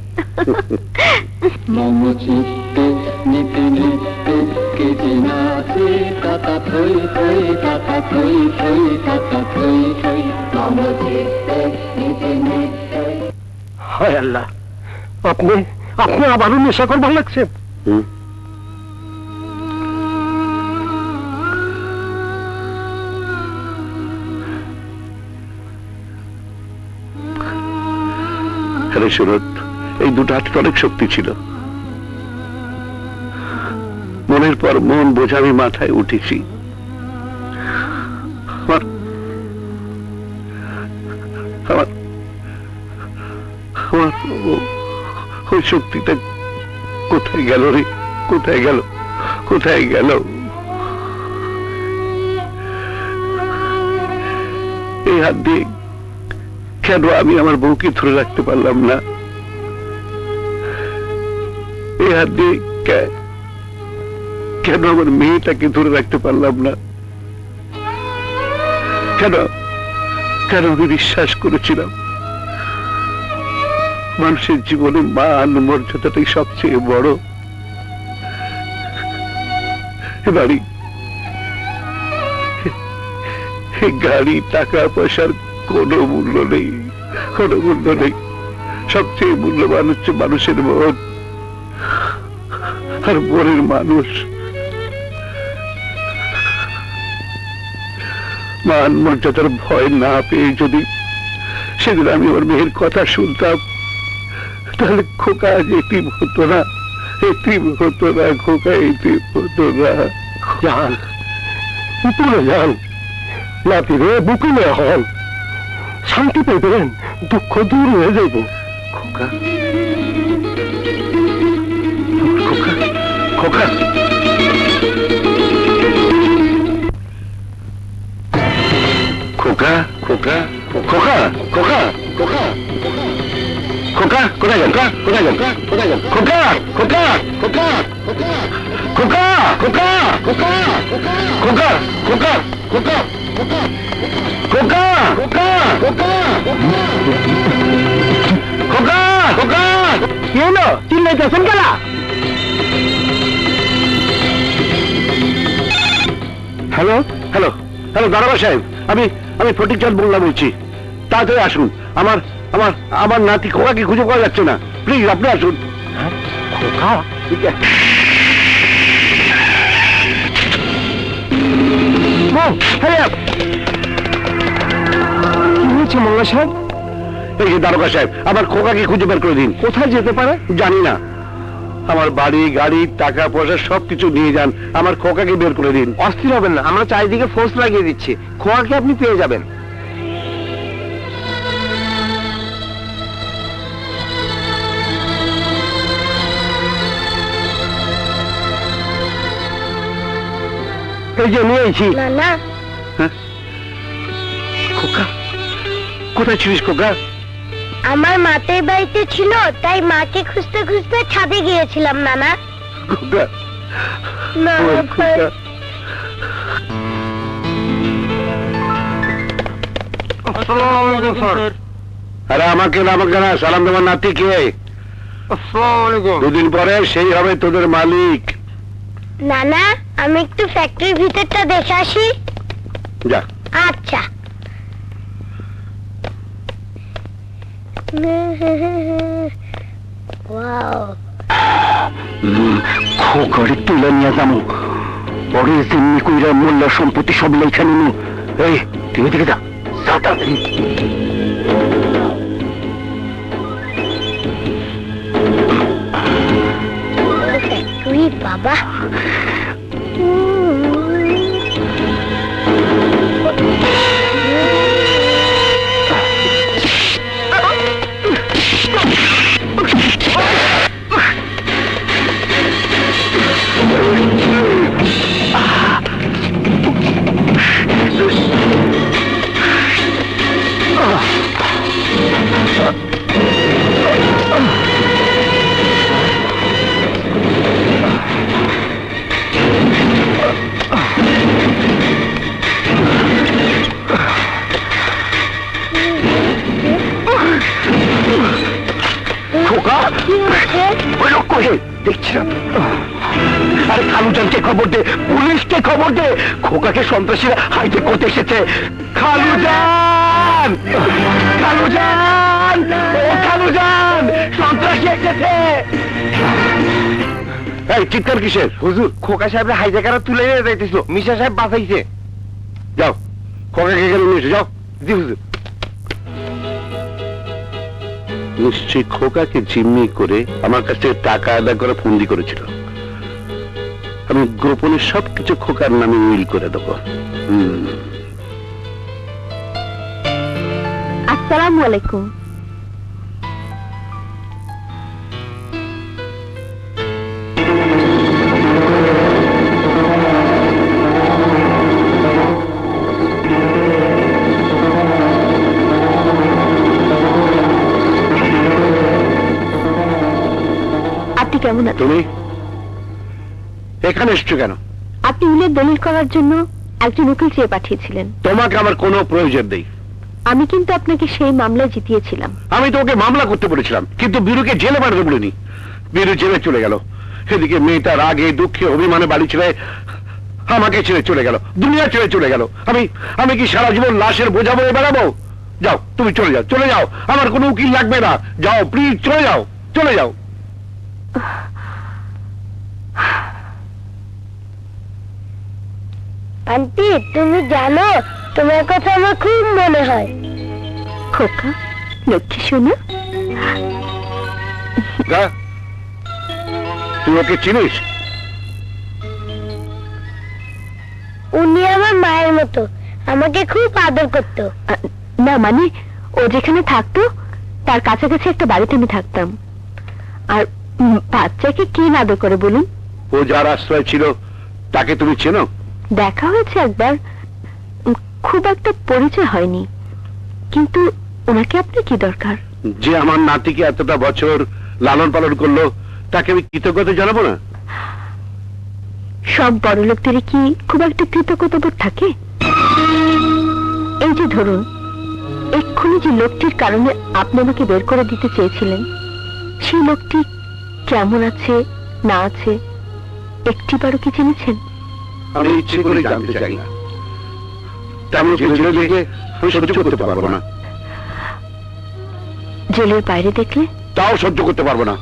S4: হায় আল্লাহ, আপনি আপনি আবারও নেশা করবার লাগছে।
S2: হুম, আরে সুরত, এই দুটো হাতে অনেক শক্তি ছিল। মনের পর মন বোঝা আমি মাথায় উঠেছি। আমার আমার আমার ওই শক্তিটা কোথায় গেল রে? কোথায় গেল? কোথায় গেল? এই হাত দিয়ে কেন আমি আমার বউকে ধরে রাখতে পারলাম না? এই হাত দিয়ে কেন আমার মেয়েটাকে ধরে রাখতে পারলাম না? কেন কেন আমি বিশ্বাস করেছিলাম মানুষের জীবনে মান মর্যাদাটাই সবচেয়ে বড়। বাড়ি, গাড়ি, টাকা পয়সার কোনো মূল্য নেই, কোনো মূল্য নেই। সবচেয়ে মূল্যবান হচ্ছে মানুষের মন আর মনের মানুষ। মান মর্যাদার ভয় না পেয়ে যদি সেদিন আমি ওর মেয়ের কথা শুনতাম, তাহলে খোকা আজ এতিম হতো না, এতিম হতো না, খোকা এতিম হতো না।
S4: যান উপরে যান, নাতিরে বুকুলে হন, শান্তি পেবেন, দুঃখ দূর হয়ে যাইব।
S2: খোকা, খোকা, খোকা, খোকা, খোকা, খোকা, খোকা, খোকা, খোকা, কোথায় গেল? কোথায় গেল? কোথায় গেল? খোকা, খোকা, খোকা, খোকা, খোকা, খোকা, খোকা, খোকা, খোকা, খোকা, খোকা, খোকা, খোকা, খোকা,
S4: কি হলো? চিল্লাইতেছেন কেন?
S2: হ্যালো, হ্যালো, হ্যালো, দারোগা সাহেব, আমি আমি ফটিক চাঁদ মোল্লা বলছি। তাড়াতাড়ি আসুন, আমার আমার আমার নাতি খোকাকে খুঁজে পাওয়া যাচ্ছে না। প্লিজ আপনি আসুন।
S4: খোকা?
S2: ঠিক আছে।
S6: কি হয়েছে মোল্লা সাহেব?
S2: এই যে দারোগা সাহেব, আমার খোকাকে খুঁজে বের করে দিন।
S6: কোথায় যেতে পারে?
S2: জানি না, আমার বাড়ি গাড়ি টাকা পয়সা সবকিছু নিয়ে যান, আমার খোকাকে বের করে দিন।
S6: অস্থির হবেন না, আমরা চারিদিকে ফোর্স লাগিয়ে দিচ্ছি, খোয়াকে আপনি পেয়ে যাবেন। এই যে নিয়েছি।
S7: নানা,
S2: খোকা কোথায় ছিলিস খোকা?
S7: আমার মাতের বাড়িতে ছিল, তাই মাকে খুঁজতে খুঁজতে ছাদে গিয়েছিলাম নানা।
S2: খোকা
S7: না,
S2: ও খোকা। আরে আমাকে না, আমাকে না, সালাম তোমার নাতি কে? দুদিন পরে সেই হবে তোদের মালিক।
S7: নানা, আমি একটু ফ্যাক্টরির ভিতরটা দেখে আসি।
S2: যা।
S7: আচ্ছা। ওয়াও,
S6: খোকারে তুলে নিয়ে যাবো, পরে যেমনি কইরা মোল্লা সম্পত্তি সব লেখা নিনু। এই তুই এদিকে যা, যা তাড়াতাড়ি।
S7: ফ্যাক্টরি বাবা।
S6: দেখছিলাম। আরে খালুজানকে খবর দে, পুলিশকে খবর দে, খোকাকে সন্ত্রাসীরা হাইজেক করতে এসেছে। খালুজান, খালুজান, ও খালুজান, সন্ত্রাসী এসেছে।
S2: এই চিৎকার কিসের?
S6: হুজুর, খোকা সাহেবরা হাইজেকারা তুলে নিয়ে যাইতেছিল, মিশা সাহেব বাঁচাইছে।
S2: যাও, খোকাকে এখানে নিয়ে এসো, যাও।
S6: জি হুজুর।
S2: নিশ্চয়ই খোকাকে জিম্মি করে আমার কাছ থেকে টাকা আদায় করে ফন্দি করেছিল। আমি গোপনে সবকিছু খোকার নামে উইল করে দেবো।
S3: আসসালামু আলাইকুম। আপনি কেমন আছেন?
S2: তুমি এখানে এসছো কেন?
S3: আপনি উলের দলিল করার জন্য একজন উকিল চেয়ে পাঠিয়েছিলেন।
S2: তোমাকে আমার কোনো প্রয়োজন নেই।
S3: আমি কিন্তু আপনাকে সেই মামলায় জিতিয়েছিলাম।
S2: আমি তো ওকে মামলা করতে বলেছিলাম, কিন্তু বীরুকে জেলে পাঠাতে বলিনি। বীরু জেলে চলে গেল, এদিকে মেয়েটা রাগে দুঃখে অভিমানে বাড়ি ছেড়ে আমাকে ছেড়ে চলে গেল, দুনিয়া ছেড়ে চলে গেল। আমি কি সারা জীবন লাশের বোঝা বয়ে বেড়াবো? যাও, তুমি চলে যাও, চলে যাও, আমার কোনো উকিল লাগবে না। যাও প্লিজ, চলে যাও, চলে যাও।
S7: আন্টি, তুমি জানো তোমার কথা আমার খুব মনে হয়।
S3: খোকা, লক্ষ্মী শোনো।
S2: যা, তুই ওকে চিনিস?
S7: উনি আমার মায়ের মতো, আমাকে খুব আদর করতো।
S3: না মানে, ও যেখানে থাকতো তার কাছাকাছি একটা বাড়িতে আমি থাকতাম। আর বাচ্চাকে কি আদর করে বলুন?
S2: ও যার আশ্রয় ছিল তাকে তুমি চেনো?
S3: দেখা হয়েছে একবার, খুব একটা পরিচয় হয়নি। কিন্তু ওনাকে আপনার কি দরকার?
S2: যে আমার নাতিকে এতটা বছর লালন পালন করলো, তাকে আমি কৃতজ্ঞতা জানাবো না?
S3: সব বড় লোকদের কি খুব একটা কৃতজ্ঞতাবোধ থাকে? এই যে ধরুন, এক্ষুনি যে লোকটির কারণে আপনি আমাকে বের করে দিতে চেয়েছিলেন, সেই লোকটি কেমন আছে না আছে একটিবারও কি জেনেছেন?
S2: আমি ইচ্ছে করে জানতে চাই না। তেমন জেলে দেখে সহ্য করতে পারবো না।
S3: জেলের বাইরে দেখলে?
S2: তাও সহ্য করতে পারবো না,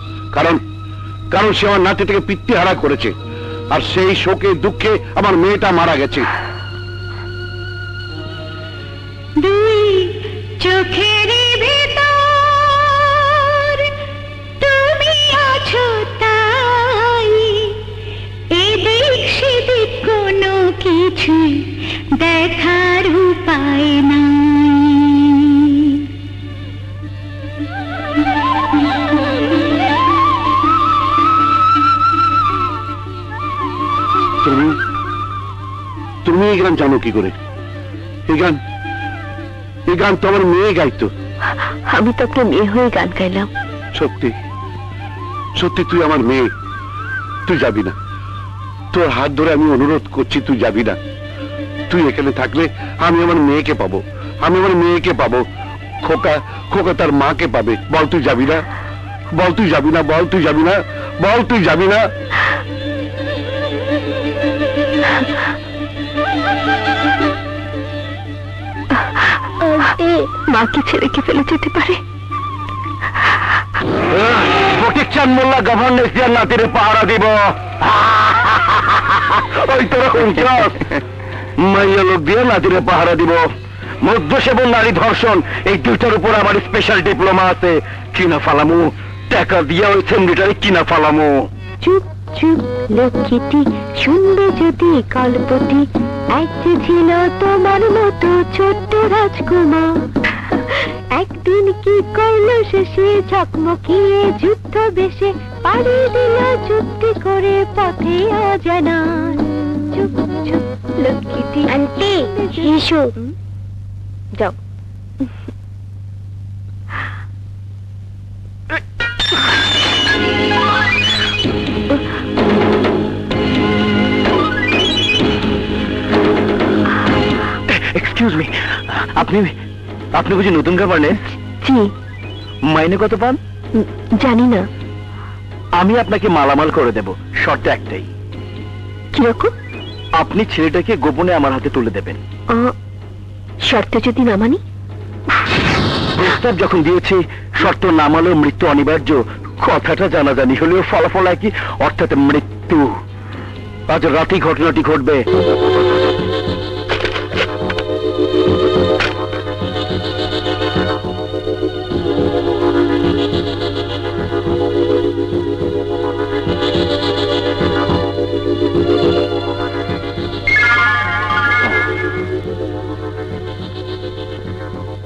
S2: কারণ সে আমার নাতি থেকে পিতৃহারা করেছে, আর সেই শোকে দুঃখে আমার মেয়েটা মারা গেছে।
S3: দুই চোখের ভেতর তুমি আছো তাই, এদিক সেদিক কোনো কিছু দেখার উপায় নাই।
S2: তুমি তুমি এই গান জানো কি করে? এই গান তো আমার মেয়ে গাইতো।
S3: আমি তো আপনার মেয়ে হয়ে গান গাইলাম।
S2: সত্যি সত্যি তুই আমার মেয়ে, তুই যাবি না। তোর হাত ধরে আমি অনুরোধ করছি, তুই যাবি না। তুই এখানে থাকলে আমি আমার মেয়েকে পাবো, আমি আমার মেয়েকে পাবো। খোকা খোকা তার মাকে পাবে। বল তুই যাবি না, বল তুই যাবি না, বল তুই যাবি না, বল তুই যাবি না।
S3: মাকে ছেড়ে কি ফেলে যেতে পারে?
S6: প্রতীকচাঁদ মোল্লা গভর্নেন্স দিয়ে নাতিরে পাহারা দিব। ওই তোরা শুনছস? মাইয়া লোক দিয়ে নাতিরে পাহারা দিব। মদ্য সেবন, নারী ধর্ষণ, এই দুইটার উপর আমার স্পেশাল ডিপ্লোমা আছে। কিনা ফালামু, টাকা দিয়ে ওই সেমরিটারে কিনা ফালামু।
S3: চুপ চুপ লক্ষ্মীটি, শুনবে যদি গল্পটি, এক যে ছিল তোমার মতো ছোট্ট রাজকুমার, একদিন কি করলো শেষে ঝকমকিয়ে যুদ্ধ বেশে, পাড়ি দিল চুক্তি করে পথে অজানা। চুপ চুপ লক্ষ্মীটি। আন্টি এসো, যাও।
S6: এক্সকিউজ মি, আপনি আপনি বুঝি নতুন গভর্নেন্স?
S3: জি।
S6: মাইনে কত পান?
S3: জানি না।
S6: আমি আপনাকে মালামাল করে দেব, শর্ত একটাই।
S3: কিরকম?
S6: আপনি ছেলেটাকে গোপনে আমার হাতে তুলে দেবেন।
S3: শর্ত যদি না মানি?
S6: প্রস্তাব যখন দিয়েছি, শর্ত না মানলেও মৃত্যু অনিবার্য, কথাটা জানাজানি হলেও ফলাফল একই, অর্থাৎ মৃত্যু। আজ রাতেই ঘটনাটি ঘটবে।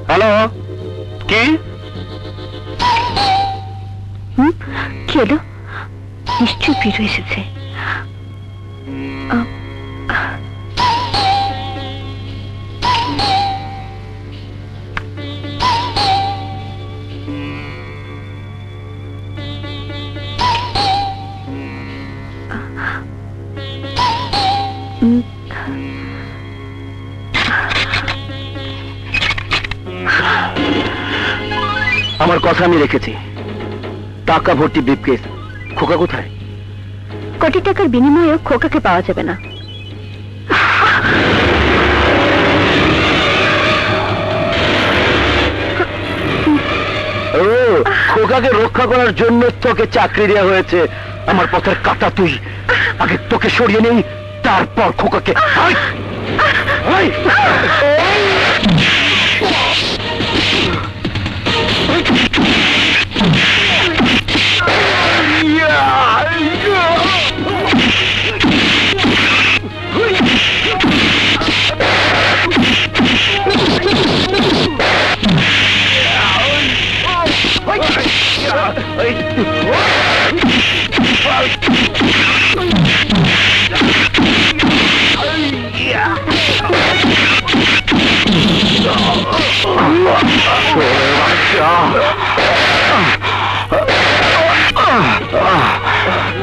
S6: হ্যালো, কি
S3: কি হলো? নিশ্চয়ই ফিরে এসেছে।
S6: আমার কথা আমি রেখেছি। টাকা ভর্তি ব্রিফকেস। খোকা কোথায়?
S3: কোটি টাকার বিনিময়েও খোকাকে পাওয়া যাবে না।
S6: ও, খোকাকে রক্ষা করার জন্য তোকে চাকরি দেওয়া হয়েছে। আমার পথের কাটা তুই। আগে তোকে সরিয়ে নেই, তারপর খোকাকে। আয়! আয়!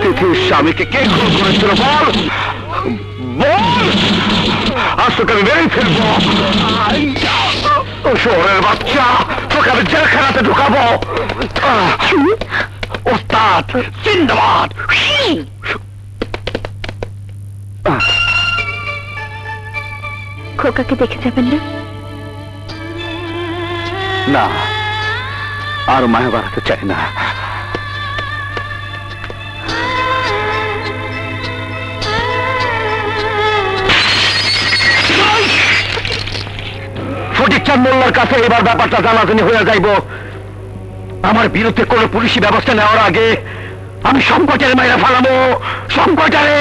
S6: তিথির স্বামীকে কে খুন করেছিল বল, বল। আজ তোকে আমি মেরেই ফেলবো। শহরের বাচ্চা, তোকে আমি জেলখানাতে ঢুকাবো। ওস্তাদ জিন্দাবাদ।
S3: খোকাকে দেখে যাবেন না?
S6: না, আর মায়া বাড়াতে চাই না। ফটিক ফটিকচাঁদ মোল্লার কাছে এবার ব্যাপারটা জানাজানি হয়ে যাইব। আমার বিরুদ্ধে কোনো পুলিশি ব্যবস্থা নেওয়ার আগে আমি সংকটের মাইরা ফালাবো, সংকটারে।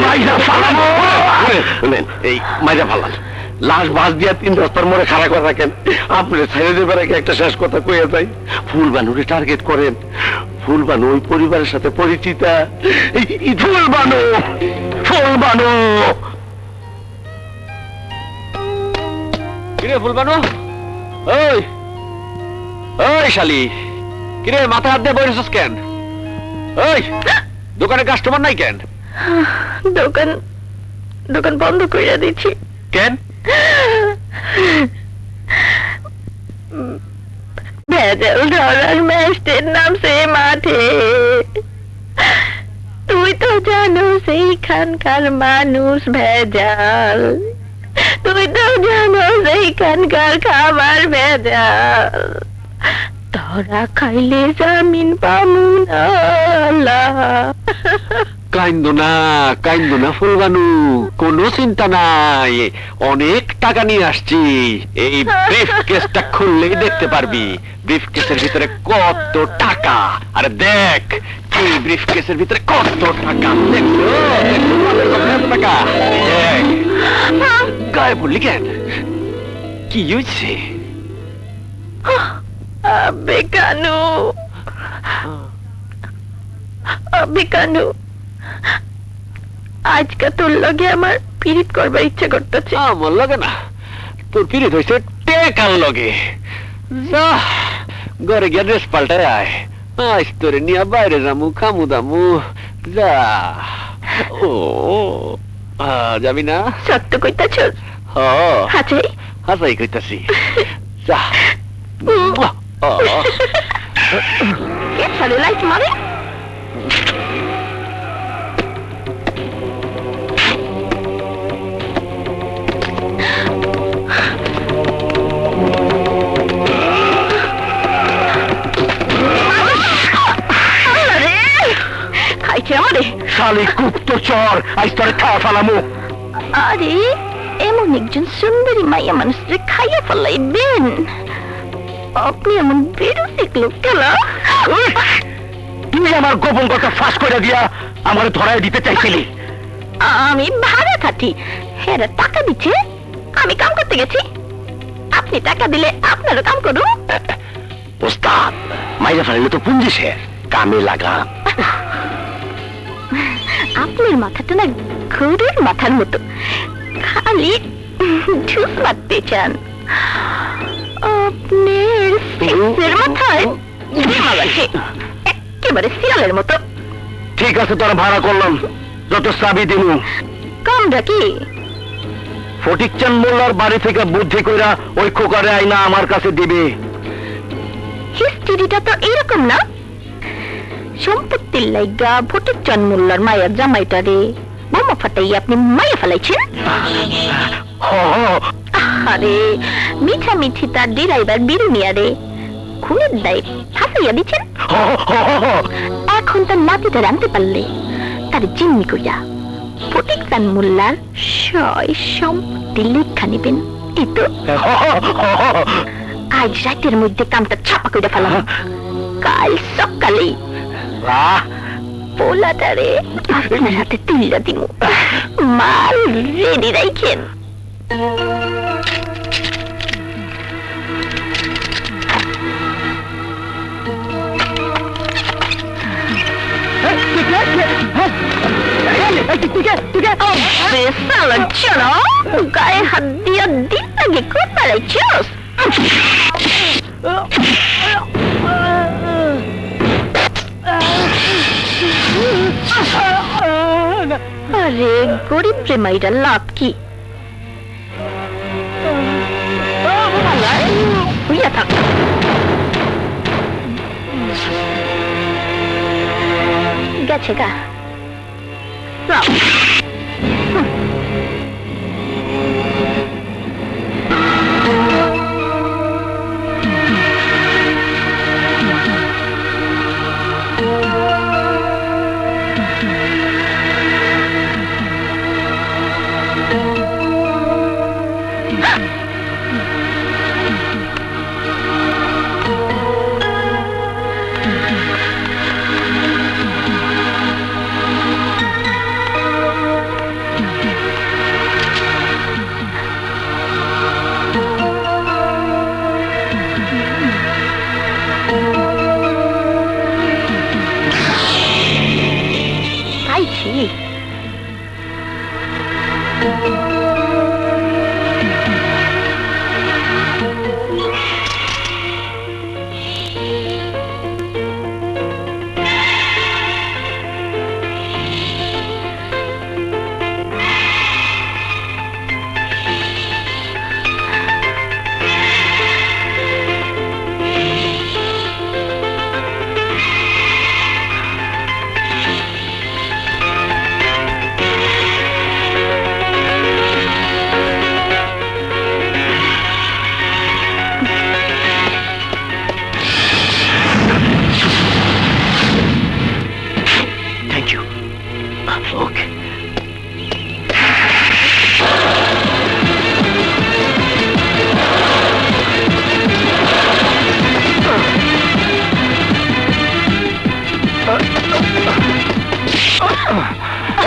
S6: মাইরা ফালাবো।
S2: এই মাইরা ফালাল লাশ বাস দিয়া 3 রাস্তার মোড়ে খাড়া করে রাখেন। আপনি ছেড়ে দেবার আগে একটা শেষ কথা কইয়া যাই, ফুলবানুরে টার্গেট করেন। ফুলবানু ওই পরিবারের সাথে পরিচিতা।
S6: ফুলবানু, ফুলবানু।
S5: কিরে ফুলবানু, ওই ওই শালি, কিরে মাথা হাত দিয়ে বসেছিস কেন? ওই দোকানে কাস্টমার নাই কেন?
S3: দোকান দোকান বন্ধ করে দিচ্ছি।
S5: কেন?
S3: ভেজাল ধরার ম্যাস্টের নামছে মাঠে। তুই তো জানো সেইখানকার মানুষ ভেজাল, তুই তো জানো সেইখানকার খাবার ভেজাল। তোরা খাইলে জামিন পামু না।
S5: কাইন্দো না ফুলবানু, কোনো চিন্তা নাই, অনেক টাকা নিয়ে আসছি। এই ব্রিফ কেসটা খুললেই দেখতে পারবি ব্রিফ কেসের ভিতরে কত টাকা। আরে দেখ এই ব্রিফ কেসের ভিতরে কত টাকা। দেখছো কত টাকা? দেখ গায়ে পড়লি কেন? কি হয়েছে?
S3: বেকানু, বেকানু, আজকে তোর লগে আমার পিরিত করবার ইচ্ছা করতেছে।
S5: আমার লাগে না, তোর পিরিত হয়েছে টেকার লগে। যা ঘরে গিয়া ড্রেস পাল্টায় আয়, আজ তোরে নিয়ে বাইরে যামু, খামু দামু। যা। ও যাবি না?
S3: সত্য কইতাছ? হাসাই
S5: হাসাই কইতাছি। যা।
S3: কে ছাড়ে লাইট মারে? খাইছে আমারে
S6: শালি কুপ্ত চর, আজ তোরে খাওয়া ফেলামু।
S3: আরে এমন একজন সুন্দরী মাইয়া মানুষকে খাইয়া ফেলাইবেন? আপনি এমন বেরোসিক লোক কেন?
S6: তুই আমার গোপন কথা ফাঁস করে দিয়া আমার ধরায় দিতে চাইছিলি।
S3: আমি ভাড়া থাকি, হেরা টাকা দিচ্ছে, আমি কাম করতে গেছি। আপনি টাকা দিলে আপনারও কাম করুন।
S6: ওস্তাদ, মাইরা ফেলাইলে তো পুঞ্জি শের, কামে লাগা।
S3: আপনার মাথাটা না গরুর মাথার মতো, খালি ঢুস মারতে চান। আপনার সেক্সের মাথায় ডিমা আছে, একেবারে শিয়ালের মতো।
S6: ঠিক আছে, তোরা ভাড়া করলাম, যত চাবি দিমু।
S3: কামটা কি?
S6: ফটিকচাঁদ মোল্লার বাড়ি থেকে বুদ্ধি কইরা ওই খোকারে আইনা আমার কাছে দিবে।
S3: হিস্ট্রিটা তো এরকম না। সম্পত্তির লাইগা ফটিকচাঁদ মোল্লার মায়ের জামাইটারে বোমা ফাটাই আপনি মাইয়া ফেলাইছেন। আরে মিঠা মিঠি তার ড্রাইভার বীরু মিয়ারে খুনের দায় ফাঁসাইয়া দিচ্ছেন। এখন তার নাতিটা আনতে পারলে তার জিম্মি কইরা ফটিকচাঁদ মোল্লার সয় সম্পত্তি লেখা নেবেন। এই তো আজ রাতের মধ্যে কামটা ছাপা করে ফেলাম, কাল সকালেই পোলাটারে আপনার হাতে তুইলা দিমু। মাল রেডি রাইখেন। গায়ে হাত দিয়া দিন আগে কোথায় চোস? আরে গরিব প্রেমাইরা লাভ কি? হইয়া থাক। গেছে গা।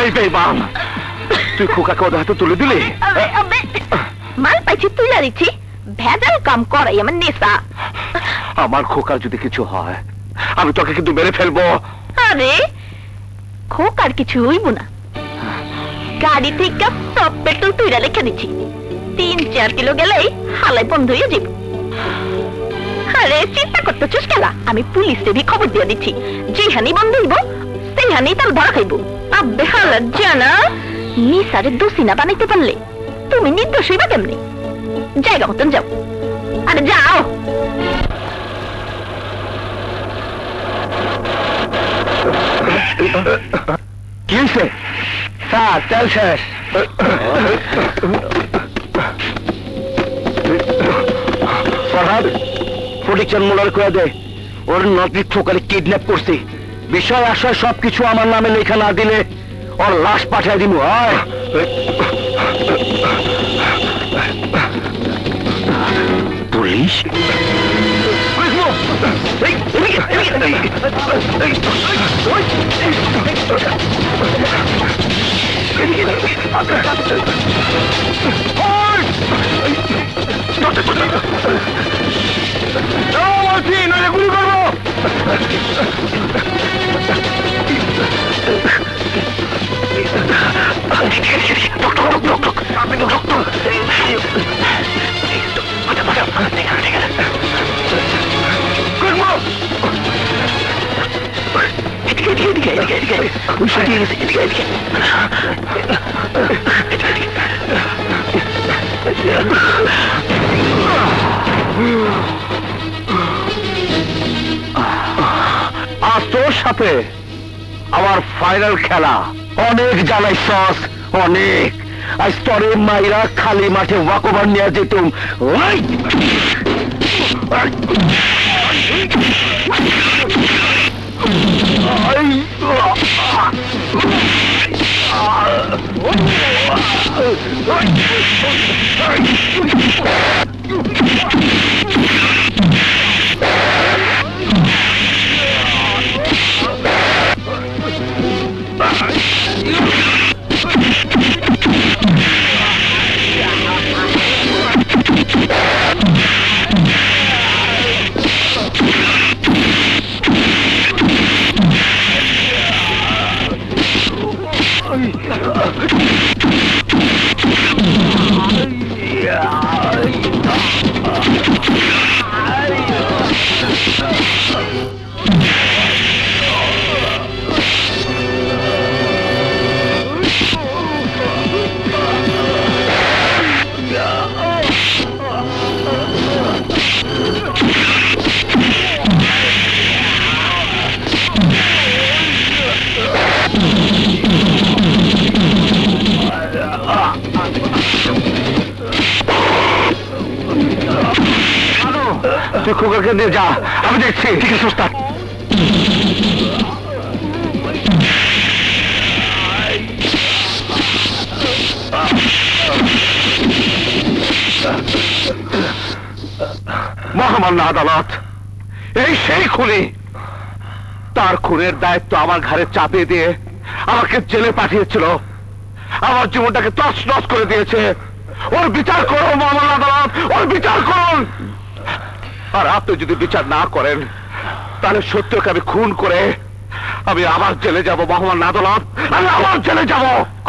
S1: এই বেঈমান, তুই খোকাকে ওদের হাতে তুলে দিলি?
S3: মাল পাইছি তুলে দিচ্ছি, ভেজাল কাম করাই আমার নেশা।
S1: আমার খোকার যদি কিছু হয় আমি তোকে কিন্তু মেরে ফেলবো।
S3: আরে খোকার কিছু হইব না, গাড়ি থেকে সব পেট্রোল তুইরা লেখা দিচ্ছি, 3-4 কিলো গেলেই হালাই বন্ধ হয়ে যাব। আরে চিন্তা করতেছিস খেলা, আমি পুলিশে ভি খবর দিয়ে দিচ্ছি, যেখানে বন্ধ হইব সেইখানে তার ধরা খাইব। আব্বে হালার জানা, নিসারে দোষী না বানাইতে পারলে তুমি নির্দোষ হইবা কেমনে? জায়গা মতন যাও, আরে যাও।
S6: কি হয়েছে স্যার? তেল শেষ। ফরহাদ, প্রোটেকশন মোলার করে দে, ওর নদী ঠোকারে কিডন্যাপ করছি, বিষয় আশয় সবকিছু আমার নামে লেখা না দিলে ওর লাশ পাঠিয়ে দিব। পুলিশ গুলি করবো। আজ তোর সাথে আমার ফাইনাল খেলা। অনেক জ্বালাই সস, অনেক। আজ তরে মাইরা খালি মাঠে ওয়াকওভার নিয়ে যেতুম। তুই খোকাকে দিয়ে যা, আমি দেখছি। ঠিক আছে ওস্তাদ।
S1: মহামান্য আদালত, এই সেই খুনি, তার খুনের দায়িত্ব আমার ঘাড়ে চাপিয়ে দিয়ে আমাকে জেলে পাঠিয়েছিল, আমার জীবনটাকে তছনছ করে দিয়েছে। ওর বিচার করুন মহামান্য আদালত, ওর বিচার করুন। আর আপনি যদি বিচার না করেন তাহলে সত্যকে আমি খুন করে আমি আবার জেলে যাব। মহামান্য আদালত, আমি আবার জেলে যাব।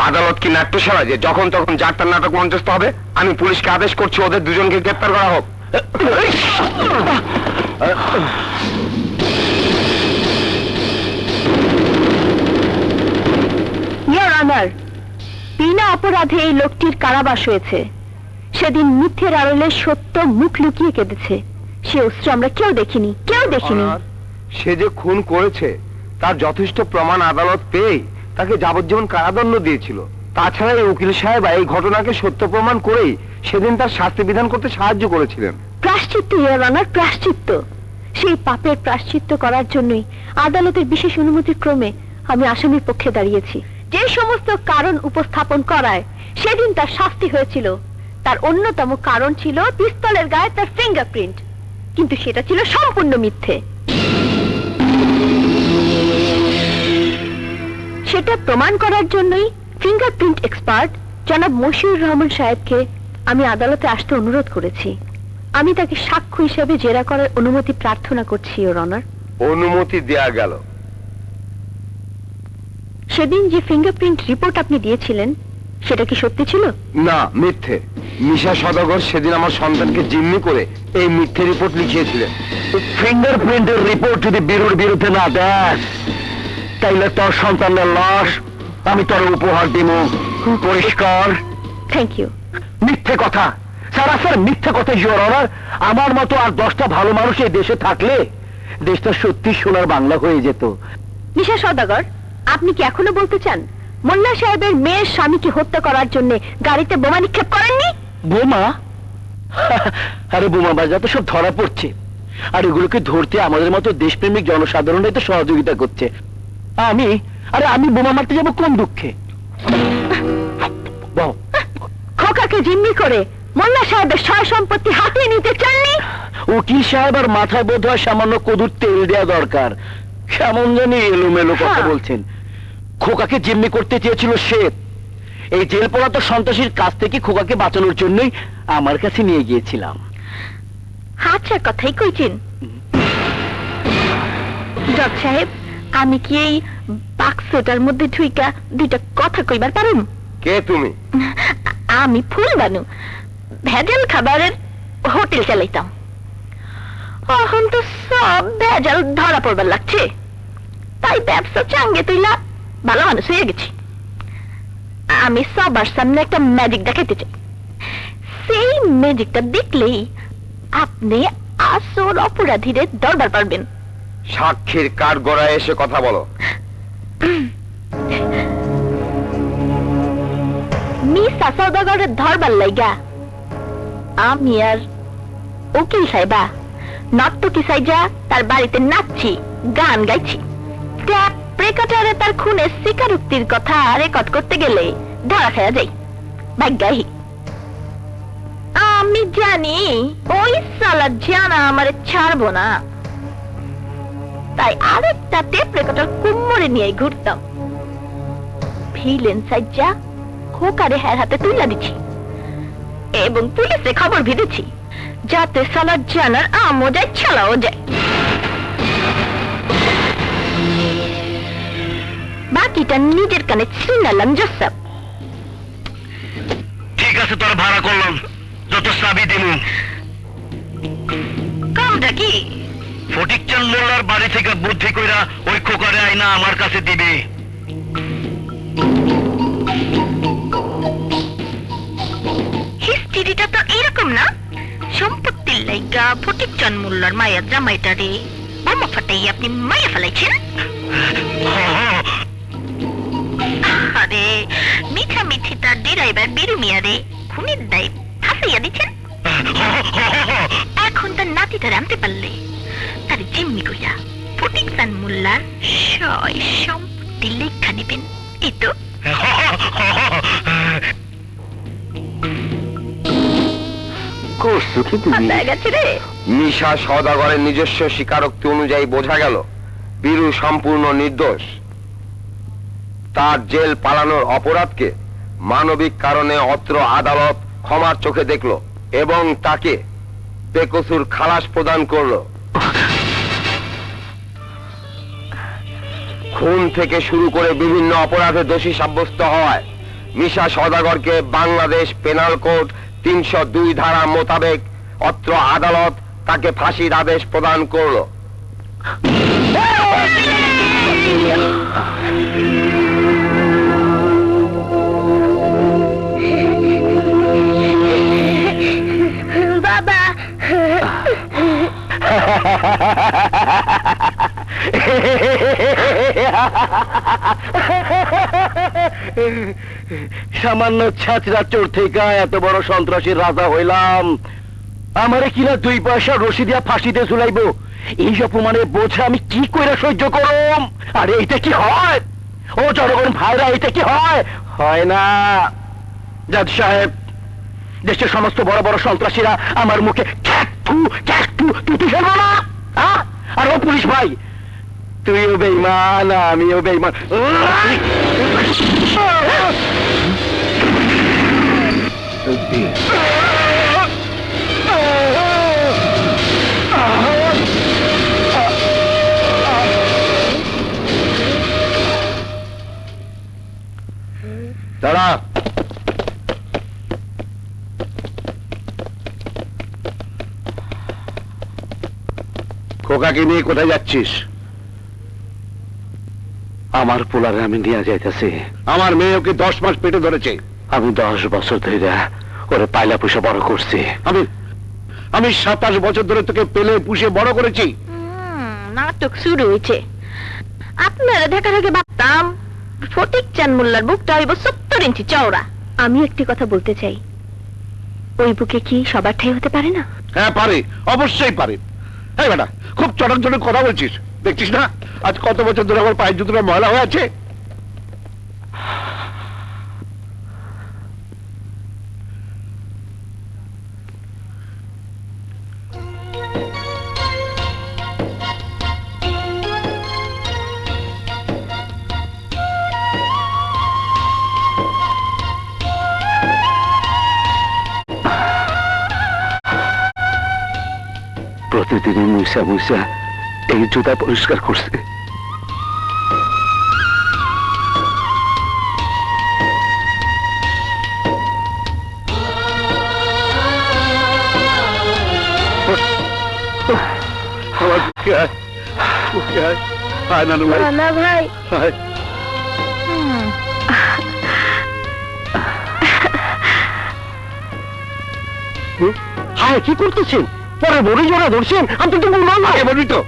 S4: আদালত কি নাট্যশালা যে যখন তখন যাত্রার নাটক মঞ্চস্থ হবে? আমি পুলিশকে আদেশ করছি ওদের দুজনকে গ্রেপ্তার করা হোক।
S3: ইয়োর অনার, বিনা অপরাধে এই লোকটির কারাবাস হয়েছে। সেদিন মিথ্যের আড়ালে সত্য মুখ লুকিয়ে কেঁদেছে। সে অস্ত্র আমরা কেউ দেখিনি, কেউ দেখিনি।
S4: সে যে খুন করেছে তার যথেষ্ট প্রমাণ আদালত পেয়ে তাকে যাবজ্জীবন কারাদণ্ড দিয়েছিল। তাছাড়া এই উকিল সাহেব এই ঘটনাকে সত্য প্রমাণ করেই সেদিন তার শাস্তি বিধান করতে সাহায্য করেছিলেন।
S3: প্রায়শ্চিত্ত ইয়োর অনার, প্রায়শ্চিত্ত। সেই পাপের প্রায়শ্চিত্ত করার জন্যই আদালতের বিশেষ অনুমতি ক্রমে আমি আসামির পক্ষে দাঁড়িয়েছি। যে সমস্ত কারণ উপস্থাপন করায় সেদিন তার শাস্তি হয়েছিল, তার অন্যতম কারণ ছিল পিস্তলের গায়ে তার ফিঙ্গারপ্রিন্ট, কিন্তু সেটা ছিল সম্পূর্ণ মিথ্যে। সেটা এটা প্রমাণ করার জন্যই ফিঙ্গারপ্রিন্ট এক্সপার্ট জনাব মশিউর রহমান সাহেবকে আমি আদালতে আসতে অনুরোধ করেছি। আমি তাকে সাক্ষ্য হিসেবে জেরা করার অনুমতি প্রার্থনা করছি, ইওর অনার।
S4: অনুমতি দেয়া গেল।
S3: সেদিন যে ফিঙ্গারপ্রিন্ট রিপোর্ট আপনি দিয়েছিলেন সেটা কি সত্যি ছিল?
S4: না, মিথ্যে। মিশা সদাগর সেদিন আমার সন্তানকে জিম্মি করে এই মিথ্যে রিপোর্ট লিখিয়েছিলেন।
S6: ফিঙ্গারপ্রিন্টের রিপোর্ট যদি বীরুর বিরুদ্ধে না দেয় তাইলে তোর সন্তানের লাশ আমি তোর উপহার দিব। পরিষ্কার?
S3: Thank you.
S6: মিথ্যে কথা, স্যার মিথ্যে কথা, ইওর অনার। আমার মতো আর 10টা ভালো মানুষ এই দেশে থাকলে দেশটা সত্যি সোনার বাংলা হয়ে যেত।
S3: মিশা সওদাগর, আপনি কি এখনো বলতে চান মোল্লা সাহেবের মেয়ের স্বামীকে হত্যা করার জন্য গাড়িতে বোমা নিক্ষেপ করেননি?
S6: বোমা? আরে বোমা বাজা তো সব ধরা পড়ছে, আর এগুলোকে ধরতে আমাদের মতো দেশপ্রেমিক জনসাধারণরাই তো সহযোগিতা করছে। আমি বোমা মারতে যাবো কোন দুঃখে?
S3: খোকাকে জিম্মি করে মোল্লা সাহেবের সয় সম্পত্তি হাতিয়ে নিতে চাননি?
S6: উকিল সাহেব আর মাথায় বোধ হয় সামান্য কদুর তেল দেওয়া দরকার। কেমন জানি এলোমেলো কথা বলছেন। খোকাকে জিম্মি করতে চেয়েছিল সে। এই জেল পড়াতো সন্ত্রাসীর কাছ থেকে খোকাকে বাঁচানোর জন্যই আমার কাছে নিয়ে গিয়েছিলাম।
S3: আচ্ছা, কথাই কইছেন। জজ সাহেব, আমি কি এই বাক্সটার মধ্যে ঢুইকা দুইটা কথা কইবার পারুম?
S4: কে তুমি?
S3: আমি ফুলবানু, ভেজাল খাবারের হোটেল চালাইতাম। এখন তো সব ভেজাল ধরা পড়বার লাগছে, তাই ব্যবসা চাঙ্গে তুইলা ভালো মানুষ হয়ে গেছি। আমি সবার সামনে একটা ম্যাজিক দেখাইতে চাই। সেই ম্যাজিকটা দেখলেই আপনি আসল অপরাধীদের দরবার পারবেন।
S4: সাক্ষীর কাঠ গড়ায় এসে কথা বলো।
S3: মিশা সওদাগরের ধরবার লাইগা আমি আর উকিল সাহেবা নর্তকী সাইজা তার বাড়িতে নাচছি, গান গাইছি। ট্যাপ রেকর্ডারে তার খুনের স্বীকারোক্তির কথা রেকর্ড করতে গেলে ধরা খেয়া যাই। ভাগ্যাহি আমি জানি ওই সালা জানা আমারে ছাড়বো না, তাই আরেকটা টেপ রেকর্ডার কুম্মরে নিয়ে ঘুরতাম। ভিলেন সাইজা খোকারে হ্যার হাতে তুলে দিচ্ছি এবং পুলিশে খবর ভিড়েছি যাতে সালা জানার আমও যায় ছালাও যায়। বাকিটা নিজের কানে শুনালাম। জোসেফ,
S6: ঠিক আছে, তোর ভাড়া করলাম, যত চাবি দিমু।
S3: কামটা কি?
S6: ফটিকচাঁদ মোল্লার বাড়ি থেকে বুদ্ধি কইরা ওই খোকারে আইনা আমার কাছে দিবি।
S3: হিস্ট্রিটা তো এরকম না? সম্পত্তির লাইগা ফটিকচাঁদ মোল্লার মায়ের জামাইটারে বোমা ফাটাই আপনি মাইয়া ফেলাইছেন। আরে মিঠা মিঠি তার ড্রাইভার বীরু মিয়ারে খুনের দায় ফাঁসাইয়া দিচ্ছেন। এখন তার নাতিটারে আনতে পারলে তার জিম্মি কইরা ফটিকচাঁদ মোল্লার সয় সম্পত্তি লেখা নেবেন। এই তো
S6: করছো কি তুমি?
S3: গেছে রে।
S4: মিশা সওদাগরের নিজস্ব স্বীকারোক্তি অনুযায়ী বোঝা গেল বীরু সম্পূর্ণ নির্দোষ। তার জেল পালানোর অপরাধকে মানবিক কারণে অত্র আদালত ক্ষমার চোখে দেখল এবং তাকে বেকসুর খালাস প্রদান করল। খুন থেকে শুরু করে বিভিন্ন অপরাধে দোষী সাব্যস্ত হওয়ায় মিশা সওদাগরকে বাংলাদেশ পেনাল কোড 302 ধারা মোতাবেক অত্র আদালত তাকে ফাঁসির আদেশ প্রদান করল।
S7: বাবা,
S6: সামান্য ছাত্রা চোর থেকে এত বড় সন্ত্রাসীর রাজা হইলাম। আমারে কিনা 2 পয়সা রশি দিয়া ফাঁসিতে ঝুলাইব, এই অপমানের বোঝা আমি কি কইরা সহ্য করম? আরে এটা কি হয়? ও জনগণ ভাইরা, এটা কি হয়? হয় না। জাজ সাহেব, দেশের সমস্ত বড় বড় সন্ত্রাসীরা আমার মুখে তুই ফেলবো না? আর ও পুলিশ ভাই, তুইও বেঈমান আমিও বেঈমান।
S2: দাঁড়া। খোকাকে নিয়ে কোথায় যাচ্ছিস?
S1: আমার পোলারে আমি নিয়ে যাইতেছি।
S2: আমার মেয়ে ওকে 10 মাস পেটে ধরেছে।
S1: আমি 10 বছর ধরে ওরে পাইলা পুষে বড় করছি।
S2: আমি 27 বছর ধরে তোকে পেলে পুষে বড় করেছি।
S3: নাটক শুরু হয়েছে। আপনারা দেখার আগে ভাবতাম ফটিক চান মোল্লার বুকটা হইব 70 ইঞ্চি চওড়া। আমি একটি কথা বলতে চাই, ওই বুকে কি সবার ঠাই হতে পারে না?
S2: হ্যাঁ পারে, অবশ্যই পারে। এই বেটা, খুব চটক চটক কথা বলছিস, দেখছিস না আজ কত বছর ধরে আমার পায়ের জুতোটা ময়লা হয়ে আছে।
S1: প্রতিদিনই মুইসা মুইসা এই জুতা পরিষ্কার করছে।
S2: আমার বুকে আয়, বুকে আয়। আয় নানু ভাই,
S7: নানা ভাই,
S2: আয়।
S4: হায় কি করতেছেন? পরে বড়ি জোড়া ধরছেন, আমি তো
S2: আগে বলবি তো।